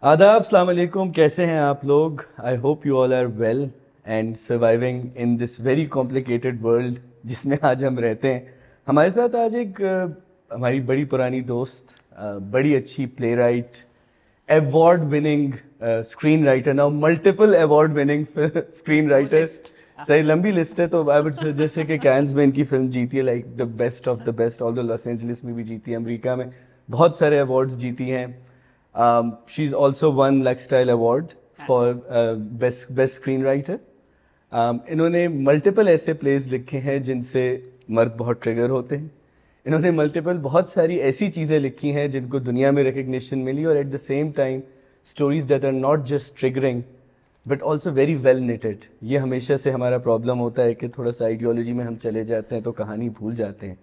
آداب، السلام علیکم. کیسے ہیں آپ لوگ؟ I hope you all are well and surviving in this very complicated world جس میں آج ہم رہتے ہیں. ہمارے ساتھ آج ایک ہماری بڑی پرانی دوست، بڑی اچھی playwright, award winning screenwriter, now multiple award winning screenwriter. صحیح لمبی لسٹ ہے. تو آئی وڈ سے جیسے کہ کینز میں ان کی فلم جیتی ہے، like the best of the best. All the Los Angeles میں بھی جیتی ہے، امریکہ میں بہت سارے ایوارڈز جیتی ہیں. She's also won Lifestyle Award for best screenwriter. انہوں نے ملٹیپل ایسے پلیز لکھے ہیں جن سے مرد بہت ٹریگر ہوتے ہیں. انہوں نے ملٹیپل بہت ساری ایسی چیزیں لکھی ہیں جن کو دنیا میں ریکگنیشن ملی، اور at the same time stories that are not just triggering but also very well knitted. یہ ہمیشہ سے ہمارا پرابلم ہوتا ہے کہ تھوڑا سا آئیڈیالوجی میں ہم چلے جاتے ہیں تو کہانی بھول جاتے ہیں.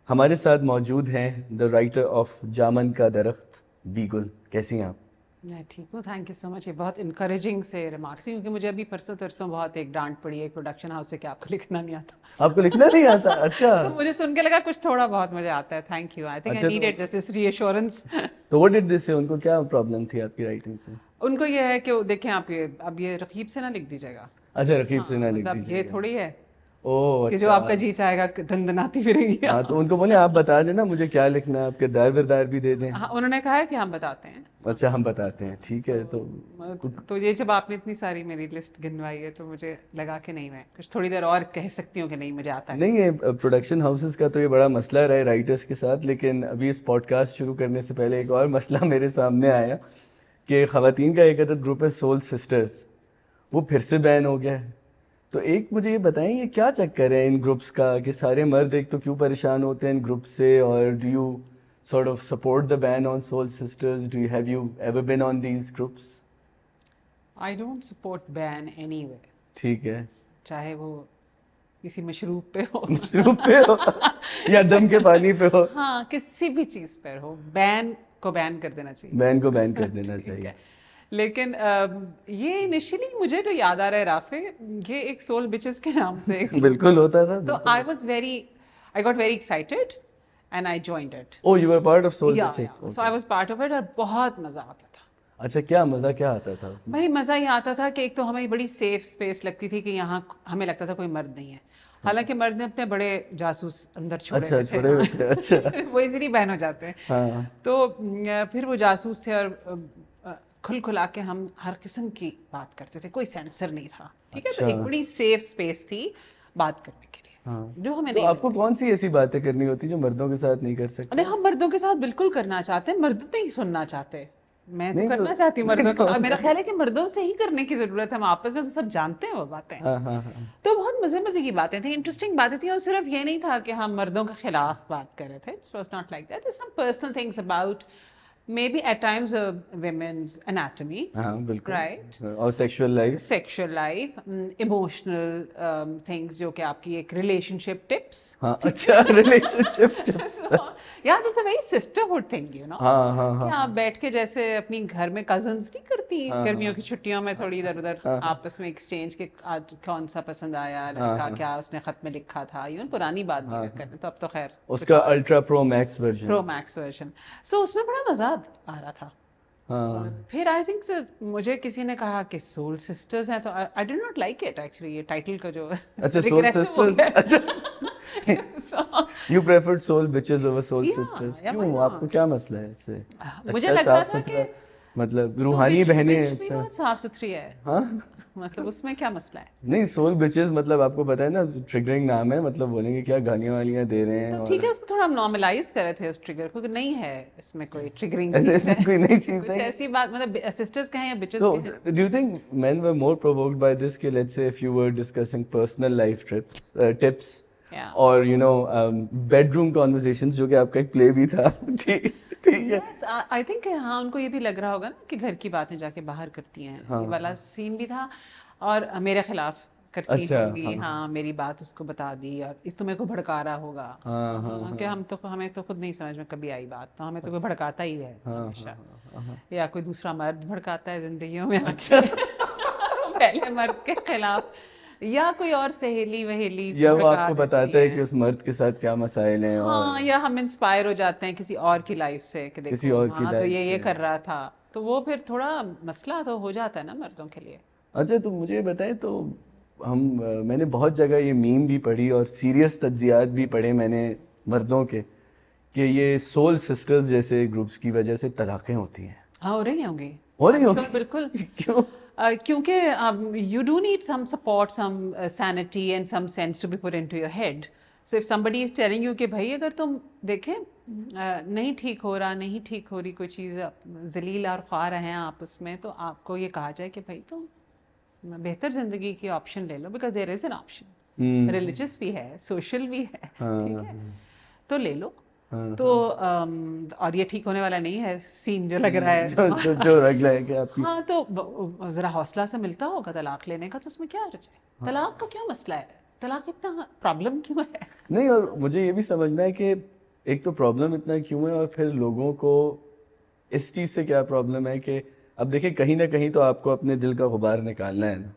ہمارے ساتھ موجود ہیں دا رائٹر آف جامن کا درخت، بی گل. کیسی ہیں آپ؟ میں ٹھیک ہوں، تھینک یو سو مچ. یہ بہت انکریجنگ سے ریمارکس ہیں، کیونکہ مجھے ابھی پرسوں ترسوں بہت ایک ڈانٹ پڑی ہے ایک پروڈکشن ہاؤس سے کہ آپ کو لکھنا نہیں آتا. آپ کو لکھنا نہیں آتا؟ اچھا. تو مجھے سن کے لگا کچھ تھوڑا بہت مجھے آتا ہے. Thank you. I think I needed this reassurance. تو what did they say؟ ان کو کیا پرابلم تھی آپ کی رائٹنگ سے؟ ان کو یہ ہے کہ دیکھیں آپ اب یہ رقیب سے نہ لکھ دیجیے گا. اچھا، رقیب سے نہ لکھ دیجیے. یہ تھوڑی ہے کہ جو آپ کا جی چاہے گا دندناتی پھریں گی. ہاں، تو ان کو بولے آپ بتا دینا مجھے کیا لکھنا ہے، آپ کے دار وردار بھی دے دیں. ہاں، انہوں نے کہا ہے کہ ہم بتاتے ہیں. اچھا، ہم بتاتے ہیں، ٹھیک ہے. تو یہ جب آپ نے اتنی ساری میری لسٹ گنوائی ہے تو مجھے لگا کہ نہیں، میں کچھ تھوڑی دیر اور کہہ سکتی ہوں کہ نہیں مجھے آتا ہے. نہیں، یہ پروڈکشن ہاؤسز کا تو یہ بڑا مسئلہ رہا ہے رائٹرس کے ساتھ. لیکن ابھی اس پوڈ کاسٹ شروع کرنے سے پہلے ایک اور مسئلہ میرے سامنے آیا کہ خواتین کا ایک عدد گروپ ہے سول سسٹرز، وہ پھر سے بین ہو گیا ہے. تو ایک مجھے یہ بتائیں، یہ کیا چکر ہے ان گروپس کا کہ سارے مرد ایک تو کیوں پریشان ہوتے ہیں ان گروپ سے، اور do you sort of support the ban on soul sisters? Have you ever been on these groups? I don't support ban anywhere. ٹھیک ہے، چاہے وہ کسی مشروب پہ ہو، مشروب پہ ہو یا دم کے پانی پہ ہو. ہاں، کسی بھی چیز پر ہو، بین کو بین کر دینا چاہیے. بین کو بین کر دینا چاہیے. لیکن یہ انیشلی مجھے تو یاد آ رہا ہے رافع، یہ ایک سول بچز کے نام سے بالکل ہوتا تھا. تو I got very excited and I joined it. Oh, you were part of Soul Yeah, Bitches. yeah. So I was part of it اور بہت مزہ آتا تھا. اچھا، کیا مزہ کیا آتا تھا اس میں؟ بھائی مزہ یہ آتا تھا کہ ایک تو ہمیں بڑی سیف اسپیس لگتی تھی کہ یہاں ہمیں لگتا تھا کوئی مرد نہیں ہے. حالانکہ مرد نے اپنے بڑے جاسوس اندر چھوڑے ہوئے تھے. اچھا وہ ایزیلی بین ہو جاتے ہیں. تو پھر وہ جاسوس تھے اور کھل کھلا کے ہم ہر قسم کی بات کرتے تھے، کوئی سینسر نہیں تھا. ٹھیک ہے، تو ایک بڑی سیف اسپیس تھی بات کرنے کے لیے جو ہمیں. تو آپ کو کون سی ایسی باتیں کرنی ہوتی جو مردوں کے ساتھ نہیں کر سکتے؟ نہیں، ہم مردوں کے ساتھ بالکل کرنا چاہتے ہیں، مرد نہیں سننا چاہتے. میں تو کرنا چاہتی ہوں مردوں کے ساتھ. میرا خیال ہے کہ مردوں سے ہی کرنے کی ضرورت ہے، ہم آپس میں تو سب جانتے ہیں وہ باتیں. تو بہت مزے کی باتیں تھیں، انٹرسٹنگ باتیں تھیں. اور صرف یہ نہیں تھا کہ ہم مردوں کے خلاف بات کر رہے تھے. It was not like that. There's some personal things about maybe at times women's anatomy, right? اور sexual life, emotional things جو کہ آپ کی ایک relationship tips. اچھا، relationship tips. Yeah, it's a very sisterhood thing, you know. کہ آپ بیٹھ کے جیسے اپنی گھر میں cousins نہیں کرتی گرمیوں کی چھٹیوں میں تھوڑی ادھر ادھر آپس میں ایکسچینج کہ آج کون سا پسند آیا لڑکا، کیا اس نے خط میں لکھا تھا. ایون پرانی بات بھی کرتے تو اب تو خیر اس کا الٹرا پرو میکس ورژن. سو اس میں بڑا مزہ آ رہا تھا. پھر آئی تھنک مجھے کسی نے کہا کہ سول سسٹرز ہیں، تو I did not like it actually. یہ ٹائٹل کا جو اچھا سول سسٹرز، اچھا you preferred soul bitches over soul sisters. کیوں؟ آپ کو کیا مسئلہ ہے اس سے؟ مجھے لگ رہا تھا کہ مطلب روحانی بہنیں بہت صاف ستھری ہے. ہاں، مطلب اس میں کیا مسئلہ ہے؟ نہیں، سول بچز مطلب آپ کو پتا ہے نا ٹریگرنگ نام ہے، مطلب بولیں گے کیا گالیاں والیاں دے رہے ہیں. ٹھیک ہے، اس کو تھوڑا ہم نارملائز کر رہے تھے اس ٹریگر کو کہ نہیں ہے اس میں کوئی ٹریگرنگ کوئی نئی چیز کچھ ایسی بات. مطلب سسٹرز کہیں یا بچز کہیں. So do you think men were more provoked by this کہ let's say if you were discussing personal life tips اور you know bedroom conversations جو کہ آپ کا ایک پلے بھی تھا. ٹھیک ہے، آئی تھنک ہاں ان کو یہ بھی لگ رہا ہوگا نا کہ گھر کی باتیں جا کے باہر کرتی ہیں. یہ والا سین بھی تھا اور میرے خلاف کرتی ہوگی. ہاں، میری بات اس کو بتا دی اور اس تمہیں کو بھڑکا رہا ہوگا کہ ہمیں تو خود نہیں سمجھ میں کبھی آئی بات، تو ہمیں تو کوئی بھڑکاتا ہی ہے ہمیشہ، یا کوئی دوسرا مرد بھڑکاتا ہے زندگیوں میں پہلے مرد کے خلاف، یا کوئی اور سہیلی وہیلی، یا وہ آپ کو بتاتا ہے کہ اس مرد کے ساتھ کیا مسائل ہیں. ہاں، یا ہم انسپائر ہو جاتے ہیں کسی اور کی لائف سے کہ دیکھو ہاں تو یہ کر رہا تھا تو وہ پھر تھوڑا مسئلہ تو ہو جاتا ہے نا مردوں کے لیے. اچھا تو مجھے بتائیں تو میں نے بہت جگہ یہ میم بھی پڑھی اور سیریس تجزیات بھی پڑھے میں نے مردوں کے کہ یہ سول سسٹرز جیسے گروپس کی وجہ سے طلاقیں ہوتی ہیں. ہاں ہو رہی ہوں گی, ہو رہی ہوں بالکل. کیوں؟ کیونکہ you do need some support, some sanity and some sense to be put into your head. So if somebody is telling you کہ بھائی اگر تم دیکھیں نہیں ٹھیک ہو رہا, نہیں ٹھیک ہو رہی کوئی چیز, ذلیل اور خوار ہیں آپ اس میں, تو آپ کو یہ کہا جائے کہ بھائی تم بہتر زندگی کی آپشن لے لو, because there is an option, religious بھی ہے, سوشل بھی ہے, ٹھیک ہے, تو لے لو. تو اور یہ ٹھیک ہونے والا نہیں ہے سین جو لگ رہا ہے, جو لگ رہا ہے کہ آپ ہاں تو ذرا حوصلہ سے ملتا ہوگا طلاق لینے کا, تو اس میں کیا حرج ہے؟ طلاق کا کیا مسئلہ ہے؟ طلاق اتنا پرابلم کیوں ہے؟ نہیں, اور مجھے یہ بھی سمجھنا ہے کہ ایک تو پرابلم اتنا کیوں ہے, اور پھر لوگوں کو اس چیز سے کیا پرابلم ہے کہ اب دیکھیں کہیں نہ کہیں تو آپ کو اپنے دل کا غبار نکالنا ہے نا.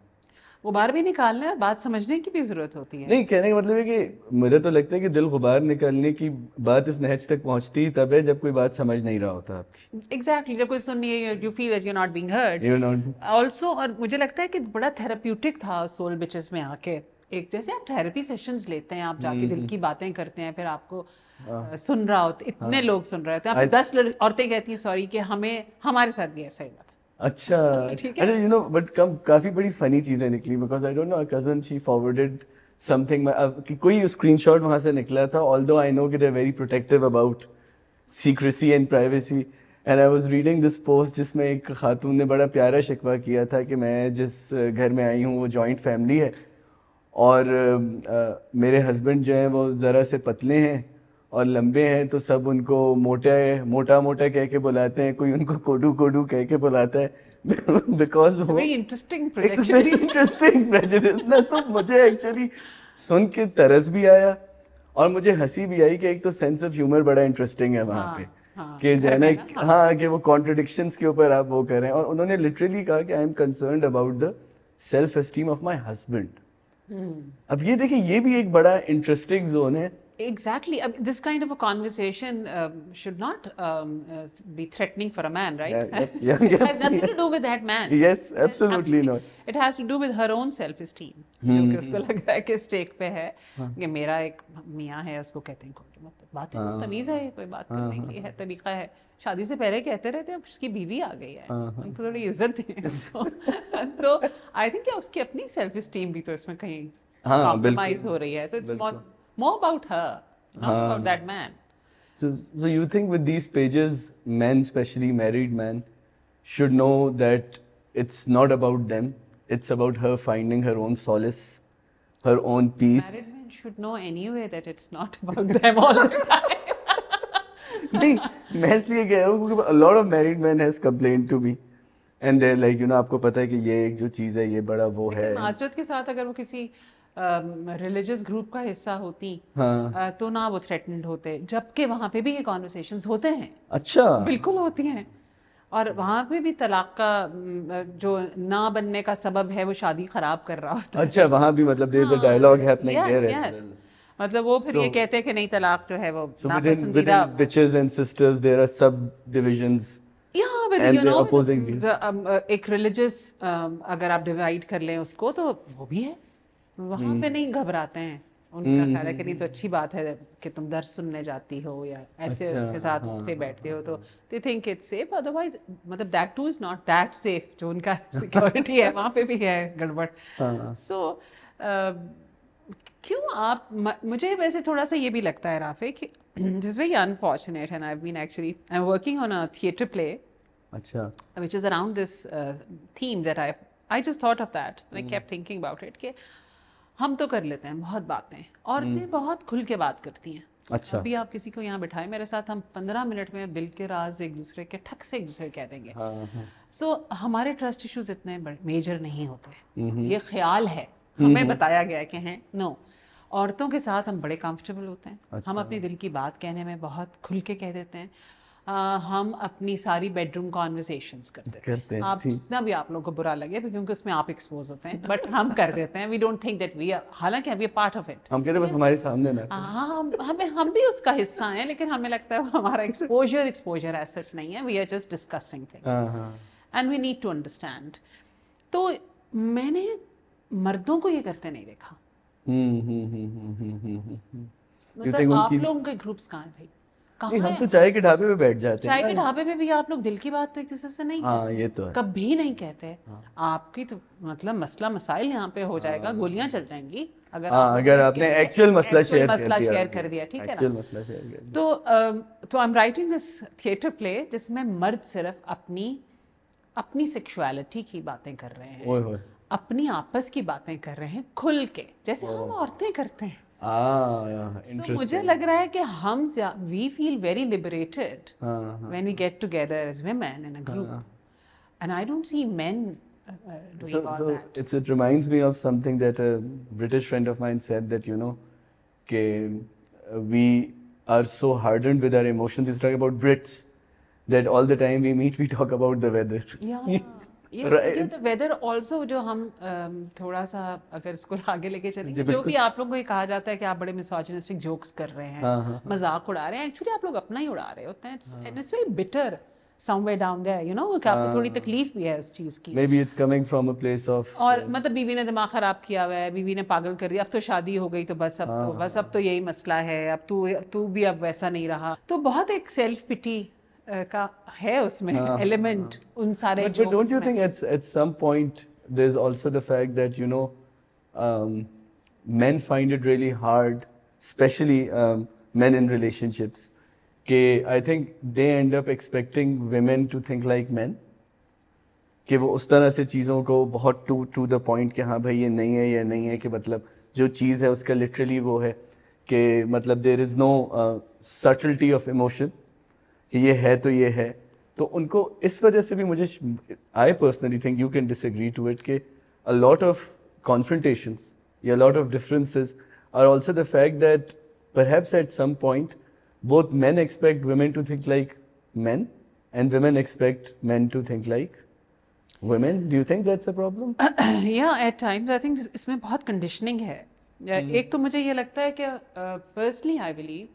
غبار بھی نکالنا ہے, بات سمجھنے کی بھی ضرورت ہوتی ہے. نہیں, کہنے کا مطلب ہے کہ مجھے تو لگتا ہے کہ دل غبار نکالنے کی بات اس نہج تک پہنچتی ہی تب ہے جب کوئی بات سمجھ نہیں رہا ہوتا آپ کی. ایگزیکٹلی, جب کوئی سن نہیں ہے, you feel that you not being heard also. اور مجھے لگتا ہے کہ بڑا تھراپیوٹک تھا سول بچز میں آ کے, ایک جیسے آپ تھراپی سیشنز لیتے ہیں, آپ جا کے دل کی باتیں کرتے ہیں, پھر آپ کو سن رہا ہوتا, اتنے لوگ سن رہے ہوتے ہیں, 10 عورتیں کہتی ہیں سوری کہ ہمارے ساتھ بھی ایسا ہی بات ہے. اچھا اچھا, یو نو بٹ کافی بڑی فنی چیزیں نکلی, because I don't know, cousin she forwarded something, کوئی اسکرین شاٹ وہاں سے نکلا تھا, although I know کہ they are very protective about secrecy and privacy, and I was reading this post جس میں ایک خاتون نے بڑا پیارا شکوہ کیا تھا کہ میں جس گھر میں آئی ہوں وہ جوائنٹ فیملی ہے, اور میرے ہسبینڈ جو ہیں وہ ذرا سے پتلے ہیں اور لمبے ہیں, تو سب ان کو موٹا موٹا کہہ کے بلاتے ہیں, کوئی ان کو کوڈو کوڈو کہہ کے بلاتا ہے, بیکاز ویری انٹرسٹنگ پریجڈس نا. تو مجھے ایکچولی سن کے طرز بھی آیا اور مجھے ہنسی بھی آئی کہ ایک تو سینس آف ہیومر بڑا انٹرسٹنگ ہے وہاں پہ, کہ جو ہے نا, ہاں کہ وہ کانٹرڈکشنس کے اوپر آپ وہ کر رہے ہیں, اور انہوں نے لٹرلی کہا کہ I am concerned about the self esteem of my husband. اب یہ دیکھیں یہ بھی ایک بڑا انٹرسٹنگ زون ہے. Exactly. This kind of a conversation should not be threatening for a man, right? Yeah. It has nothing to do with that man. Yes, absolutely not. It has to do with her own self-esteem. جو کہ اس کو لگ رہا ہے کہ stack پہ ہے کہ میرا ایک میاں ہے, اس کو کہتے ہیں بات تمیز ہے, کوئی بات کرنے کی ہے, طریقہ ہے. شادی سے پہلے کہتے رہتے, اب اس کی بیوی آ گئی ہے, ان کو تھوڑی عزت دیں. تو آئی تھنک کہ اس کی اپنی سیلف اسٹیم بھی تو اس میں کہیں کمپرومائز ہو رہی ہے. تو it's more about her, not about that man. So you think with these pages, men, especially married men, should know that it's not about them, it's about her finding her own solace, her own peace. Married men should know anyway that it's not about them all the time. نہیں, میں اس لیے کہہ رہا ہوں کیونکہ a lot of married men has complained to me and they're like, you know, آپ کو پتہ ہے کہ یہ ایک جو چیز ہے یہ بڑا وہ ہے. معذرت کے ساتھ اگر وہ کسی ریلیجس گروپ کا حصہ ہوتی تو نہ وہ تھریٹنڈ ہوتے, جبکہ وہاں پہ بھی یہ کانورسیشنز ہوتے ہیں. اچھا, بالکل ہوتی ہیں, اور وہاں پہ بھی طلاق کا جو نہ بننے کا سبب ہے وہ شادی خراب کر رہا ہوتا ہے. اچھا, وہاں بھی مطلب there is a dialogue happening there as well. مطلب وہ پھر یہ کہتے ہیں کہ نہیں طلاق جو ہے وہ within bitches and sisters there are subdivisions. Yeah, but you know, ایک ریلیجس اگر آپ ڈیوائڈ کر لیں اس کو تو وہ بھی ہے, وہاں پہ نہیں گھبراتے ہیں. ان کا خیال ہے کہ نہیں تو اچھی بات ہے کہ تم درس سننے جاتی ہو یا ایسے کے ساتھ اٹھتے بیٹھتے ہو, تو they think it's safe. Otherwise مطلب that too is not that safe. جو ان کا سیکورٹی ہے وہاں پہ بھی ہے گڑبڑ. سو کیوں آپ, مجھے ویسے تھوڑا سا یہ بھی لگتا ہے رافع کہ this is very unfortunate, and I've been actually, I'm working on a theatre play, which is around this theme that I just thought of that and I kept thinking about it کہ ہم تو کر لیتے ہیں بہت باتیں, عورتیں بہت کھل کے بات کرتی ہیں. اچھا, ابھی آپ کسی کو یہاں بٹھائیں میرے ساتھ, ہم 15 منٹ میں دل کے راز ایک دوسرے کے ٹھک سے ایک دوسرے کہہ دیں گے. سو ہمارے ٹرسٹ ایشوز اتنے میجر نہیں ہوتے, یہ خیال ہے ہمیں بتایا گیا کہ ہیں. نو, عورتوں کے ساتھ ہم بڑے کمفرٹیبل ہوتے ہیں, ہم اپنی دل کی بات کہنے میں بہت کھل کے کہہ دیتے ہیں. ہم اپنی ساری بیڈ روم کانورسیشنس کرتے ہیں. آپ جتنا بھی آپ لوگوں کو برا لگے کیونکہ اس میں آپ ایکسپوز ہوتے ہیں, بٹ ہم کر دیتے ہیں. We don't think that we حالانکہ we are part of it. ہم کہتے ہیں بس ہمارے سامنے نہ. ہاں ہم بھی اس کا حصہ ہیں, لیکن ہمیں لگتا ہے ہمارا ایکسپوجر ایز سچ نہیں ہے. We are just discussing things and we need to understand. تو میں نے مردوں کو یہ کرتے نہیں دیکھا. مطلب آپ لوگوں کے گروپس کہاں ہیں بھائی؟ ہم تو چائے کے ڈھابے پہ بیٹھ جاتے ہیں. چائے کے ڈھابے پہ بھی آپ لوگ دل کی بات تو ایک دوسرے سے نہیں کہتے, یہ تو ہے, کبھی نہیں کہتے. آپ کی تو مطلب مسئلہ مسائل یہاں پہ ہو جائے گا, گولیاں چل جائیں گی اگر آپ نے ایکچوئل مسئلہ شیئر کر دیا. ٹھیک ہے نا. تو I am writing this theatre play جس میں مرد صرف اپنی سیکشوالٹی کی باتیں کر رہے ہیں, اپنی آپس کی باتیں کر رہے ہیں کھل کے, جیسے ہم عورتیں کرتے ہیں. So مجھے لگ رہا ہے کہ ہم we feel very liberated when we get together as women in a group, and I don't see men doing all that. It reminds me of something that a British friend of mine said, that we are so hardened with our emotions. He's talking about Brits, that all the time we meet we talk about the weather. the weather also, جو ہم تھوڑا سا اگر اس کو آگے لے کے چلیں گے, جو بھی آپ لوگوں کو یہ کہا جاتا ہے کہ آپ بڑے misogynistic جوکس کر رہے ہیں, مذاق اڑا رہے ہیں, ایکچولی آپ لوگ اپنا ہی اڑا رہے ہوتے ہیں. It's very bitter somewhere down there, you know, کہ آپ کو تھوڑی تکلیف بھی ہے اس چیز کی. Maybe it's coming from a place of, اور مطلب بیوی نے دماغ خراب کیا ہوا ہے, بیوی نے پاگل کر دیا, اب تو شادی ہو گئی تو بس اب تو یہی مسئلہ ہے, اب تو بھی اب ویسا نہیں رہا. تو بہت ایک سیلف پٹی کا ہے اس میں ایلیمنٹ ان سارے جوکس میں. But don't you think at some point there's also the fact that men find it really hard, especially men in relationships, کہ I think they end up expecting women to think like men, کہ وہ اس طرح سے چیزوں کو بہت to the point کہ ہاں بھائی یہ نہیں ہے, یہ نہیں ہے, کہ مطلب جو چیز ہے اس کا literally وہ ہے کہ مطلب there is no subtlety of emotion, کہ یہ ہے تو یہ ہے. تو ان کو اس وجہ سے بھی مجھے I personally think you can disagree to it, کہ a lot of confrontations, a lot of differences are also the fact that perhaps at some point both men expect women to think like men and women expect men to think like women. Do you think that's a problem? Yeah, at times I think اس میں بہت conditioning ہے. ایک تو مجھے یہ لگتا ہے کہ personally I believe,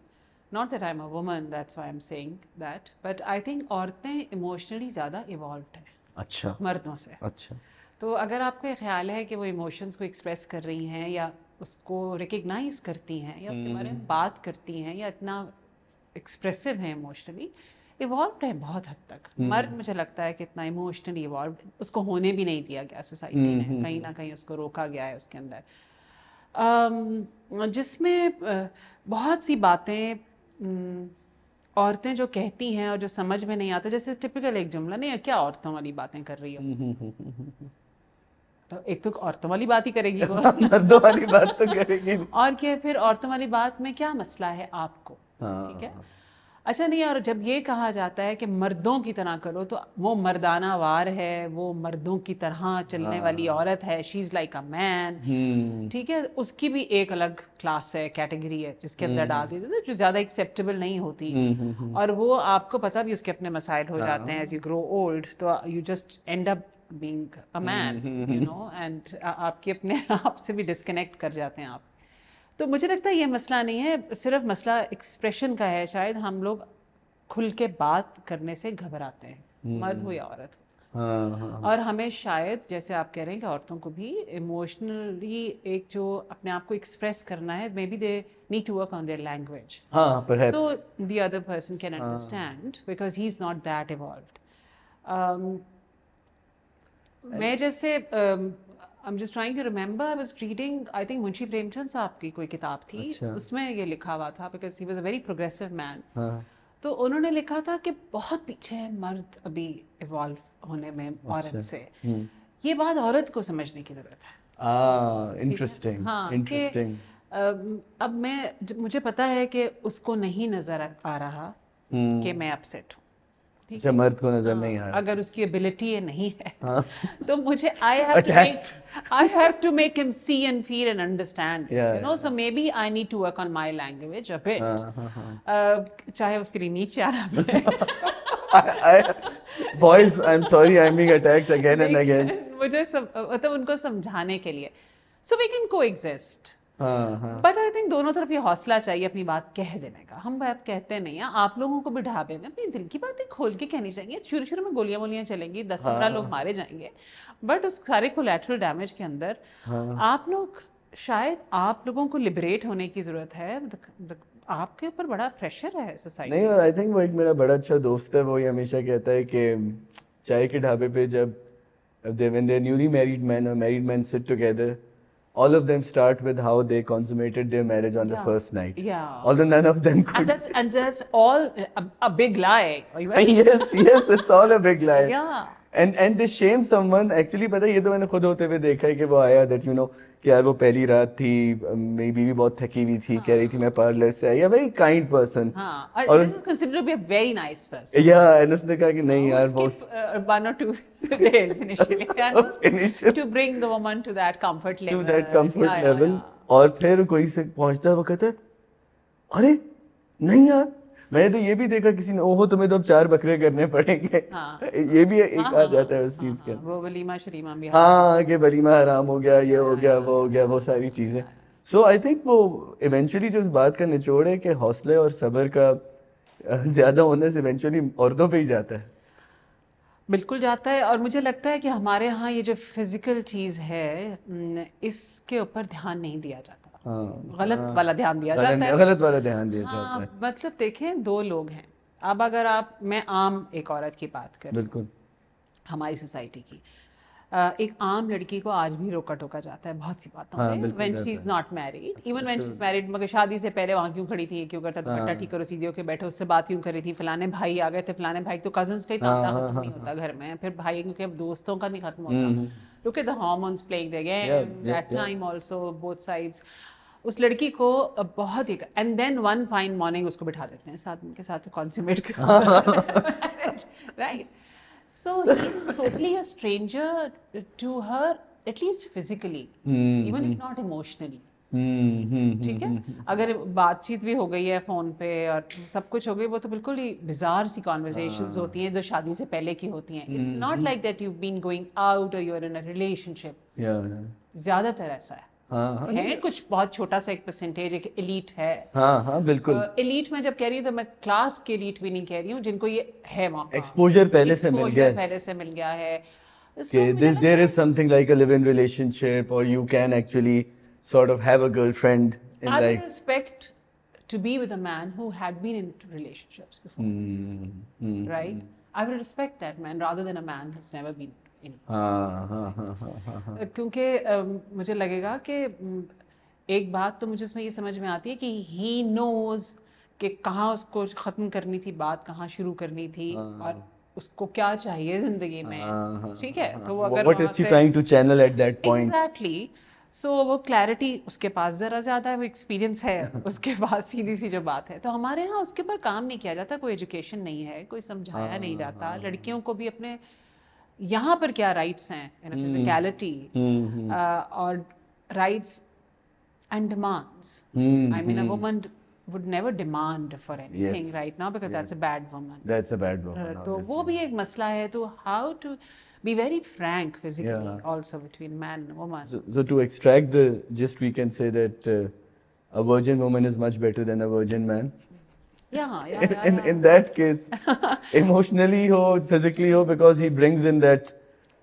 not that I'm a woman, that's why I'm saying that, but I think عورتیں emotionally زیادہ evolved ہیں اچھا مردوں سے. اچھا, تو اگر آپ کو یہ خیال ہے کہ وہ ایموشنس کو ایکسپریس کر رہی ہیں یا اس کو ریکگنائز کرتی ہیں یا اس کے بارے میں بات کرتی ہیں یا اتنا ایکسپریسو ہیں ایموشنلی, ایوالوڈ ہیں بہت حد تک. مرد مجھے لگتا ہے کہ اتنا ایموشنلی ایوالوڈ اس کو ہونے بھی نہیں دیا گیا سوسائٹی نے, کہیں نہ کہیں اس کو روکا گیا ہے اس کے اندر, جس میں بہت سی باتیں عورتیں جو کہتی ہیں اور جو سمجھ میں نہیں آتا, جیسے ٹپیکل ایک جملہ, نہیں کیا عورتوں والی باتیں کر رہی ہو, تو ایک تو عورتوں والی بات ہی کرے گی وہ, مردوں والی بات تو کرے گی, اور کیا پھر عورتوں والی بات میں کیا مسئلہ ہے آپ کو, ٹھیک ہے. اچھا نہیں, اور جب یہ کہا جاتا ہے کہ مردوں کی طرح کرو تو وہ مردانہ وار ہے, وہ مردوں کی طرح چلنے والی عورت ہے, شی از لائک اے مین, ٹھیک ہے. اس کی بھی ایک الگ کلاس ہے, کیٹیگری ہے جس کے اندر ڈال دیتے تھے, جو زیادہ ایکسیپٹیبل نہیں ہوتی, اور وہ آپ کو پتہ بھی اس کے اپنے مسائل ہو جاتے ہیں ایز یو گرو اولڈ, تو you just and up being a man, you know, and آپ کے اپنے آپ سے بھی ڈسکنیکٹ کر جاتے ہیں آپ. تو مجھے لگتا ہے یہ مسئلہ نہیں ہے, صرف مسئلہ ایکسپریشن کا ہے. شاید ہم لوگ کھل کے بات کرنے سے گھبراتے ہیں, مرد ہو یا عورت ہو, اور ہمیں شاید جیسے آپ کہہ رہے ہیں کہ عورتوں کو بھی ایموشنلی ایک جو اپنے آپ کو ایکسپریس کرنا ہے, maybe they need to work on their language, so the other person can understand because he is not that evolved. میں جیسے I'm just trying to remember, I was reading, I think Munshi Prem Chand صاحب کی کوئی کتاب تھی, اس میں یہ لکھا ہوا تھا, because he was a very progressive man. تو انہوں نے لکھا تھا کہ بہت پیچھے ہے مرد ابھی ایوالو ہونے میں عورت سے. یہ بات عورت کو سمجھنے کی ضرورت ہے. Interesting, interesting. اب مجھے پتا ہے کہ اس کو نہیں نظر آ رہا کہ میں اپسیٹ ہوں, اچھا مرد کو نظر نہیں آ رہا, اگر اس کی ابیلٹی یہ نہیں ہے تو مجھے I have to make him see and feel and understand, you know, so maybe I need to work on my language a bit, چاہے اس کے لیے نیچے آنا پڑے. Boys, I'm sorry, I'm being attacked again and again. مجھے مطلب ان کو سمجھانے کے لیے so we can coexist. But I think دونوں طرف یہ حوصلہ چاہیے اپنی بات کہہ دینے کا. ہم بات کہتے نہیں ہیں, آپ لوگوں کو بھی ڈھابے میں اپنی دل کی باتیں کھول کے کہنی چاہیے. شروع میں گولیاں وولیاں چلیں گی, 10-15 لوگ مارے جائیں گے, بٹ اس سارے کولیٹرل ڈیمیج کے اندر آپ لوگ شاید آپ لوگوں کو لبریٹ ہونے کی ضرورت ہے. آپ کے اوپر بڑا پریشر ہے سوسائٹی. نہیں, اور آئی تھنک وہ ایک میرا بڑا اچھا دوست ہے, وہ یہ ہمیشہ کہتا ہے کہ چائے کے ڈھابے پہ جب when they're newly married men or married men sit together, all of them start with how they consummated their marriage on the first night. Yeah. Although none of them could. And that's all a big lie. Yes, it's all a big lie. Yeah. And they shame someone. Actually پتہ یہ تو میں نے خود ہوتے ہوئے دیکھا ہے کہ وہ آیا that you know کہ یار وہ پہلی رات تھی, میری بیوی بہت تھکی ہوئی تھی, کہہ رہی تھی میں پارلر سے آئی. Very kind person. اور this is considered to be a very nice person. Yeah, and اس نے کہا کہ نہیں یار وہ 1 or 2 days initially to bring the woman to that comfort level. To that comfort level. اور پھر کوئی سے پہنچتا ہے وہ کہتا ہے ارے نہیں یار, میں نے تو یہ بھی دیکھا کسی نے, اوہو تمہیں تو اب 4 بکرے کرنے پڑیں گے. یہ بھی ایک آ جاتا ہے اس چیز کا. وہ ولیمہ شریمہ بھی, ہاں کہ ولیمہ حرام ہو گیا, یہ ہو گیا, وہ ہو گیا, وہ ساری چیزیں. سو آئی تھنک وہ ایونچولی جو اس بات کا نچوڑ ہے کہ حوصلے اور صبر کا زیادہ ہونے سے ایونچولی عورتوں پہ ہی جاتا ہے. بالکل جاتا ہے. اور مجھے لگتا ہے کہ ہمارے ہاں یہ جو فزیکل چیز ہے اس کے اوپر دھیان نہیں دیا جاتا, غلط والا دھیان دیا جاتا ہے. غلط والا دھیان دیا جاتا ہے. مطلب دیکھیں 2 لوگ ہیں, اب اگر میں عام ایک عورت کی بات کروں, بالکل ہماری سوسائٹی کی, ایک عام لڑکی کو آج بھی روکا ٹوکا جاتا ہے بہت سی باتوں پہ when she is not married, even when she is married. مگر شادی سے پہلے وہاں کیوں کھڑی تھی, یہ کیوں کرتا, دوپٹہ ٹھیک کرو, سیدھے ہو کے بیٹھو, اس سے بات کیوں کری تھی, فلانے بھائی آ گئے تھے, فلانے بھائی. تو کزنس کا اتنا ختم نہیں ہوتا گھر میں, پھر بھائی کیونکہ اب دوستوں کا نہیں ختم ہوتا. Look at the hormones playing their game that time also, both sides. اس لڑکی کو بہت ہی, and then one fine morning اس کو بٹھا دیتے ہیں ساتھ ان کے ساتھ consummate right. So he is totally a stranger to her, at least physically, even if not emotionally. ٹھیک ہے, اگر بات چیت بھی ہو گئی ہے فون پہ اور سب کچھ ہو گئی, وہ تو بالکل ہی bizarre سی conversations ہوتی ہیں جو شادی سے پہلے کی ہوتی ہیں. It's not like that you've been going out or you're in a relationship. زیادہ تر ایسا ہے. کچھ بہت چھوٹا سا ایک پرسنٹیج ایک ایلیٹ ہے. ہاں بالکل. ایلیٹ میں جب کہہ رہی ہوں تو میں کلاس کے ایلیٹ بھی نہیں کہہ رہی ہوں, جن کو یہ ہے وہاں ایکسپوجر پہلے سے مل گیا ہے. There is something like a live-in relationship, or you can actually sort of have a girlfriend in life. I would respect to be with a man who had been in relationships before. Right? I would respect that man rather than a man who's never been in. کیونکہ مجھے لگے گا کہ ایک بات تو مجھے اس میں یہ سمجھ میں آتی ہے کہ he knows کہ کہاں اس کو ختم کرنی تھی بات, کہاں شروع کرنی تھی, اور اس کو کیا چاہیے زندگی میں. ٹھیک ہے, تو وہ اگر what is she trying to channel at that point. Exactly. سو وہ کلیئرٹی اس کے پاس ذرا زیادہ ہے, وہ ایکسپیرینس ہے اس کے پاس, سیدھی سی جو بات ہے. تو ہمارے ہاں اس کے اوپر کام نہیں کیا جاتا, کوئی ایجوکیشن نہیں ہے, کوئی سمجھایا نہیں جاتا لڑکیوں کو بھی اپنے یہاں پر کیا رائٹس ہیں ان فزیکلٹی, اور rights and demands. I mean a woman would never demand for anything right now because that's a bad woman. That's a bad woman. تو وہ بھی ایک مسئلہ ہے. تو how to be very frank physically also between man and woman. So to extract the gist, we can say that a virgin woman is much better than a virgin man. Yeah. In that case, emotionally ho, physically ho, because he brings in that.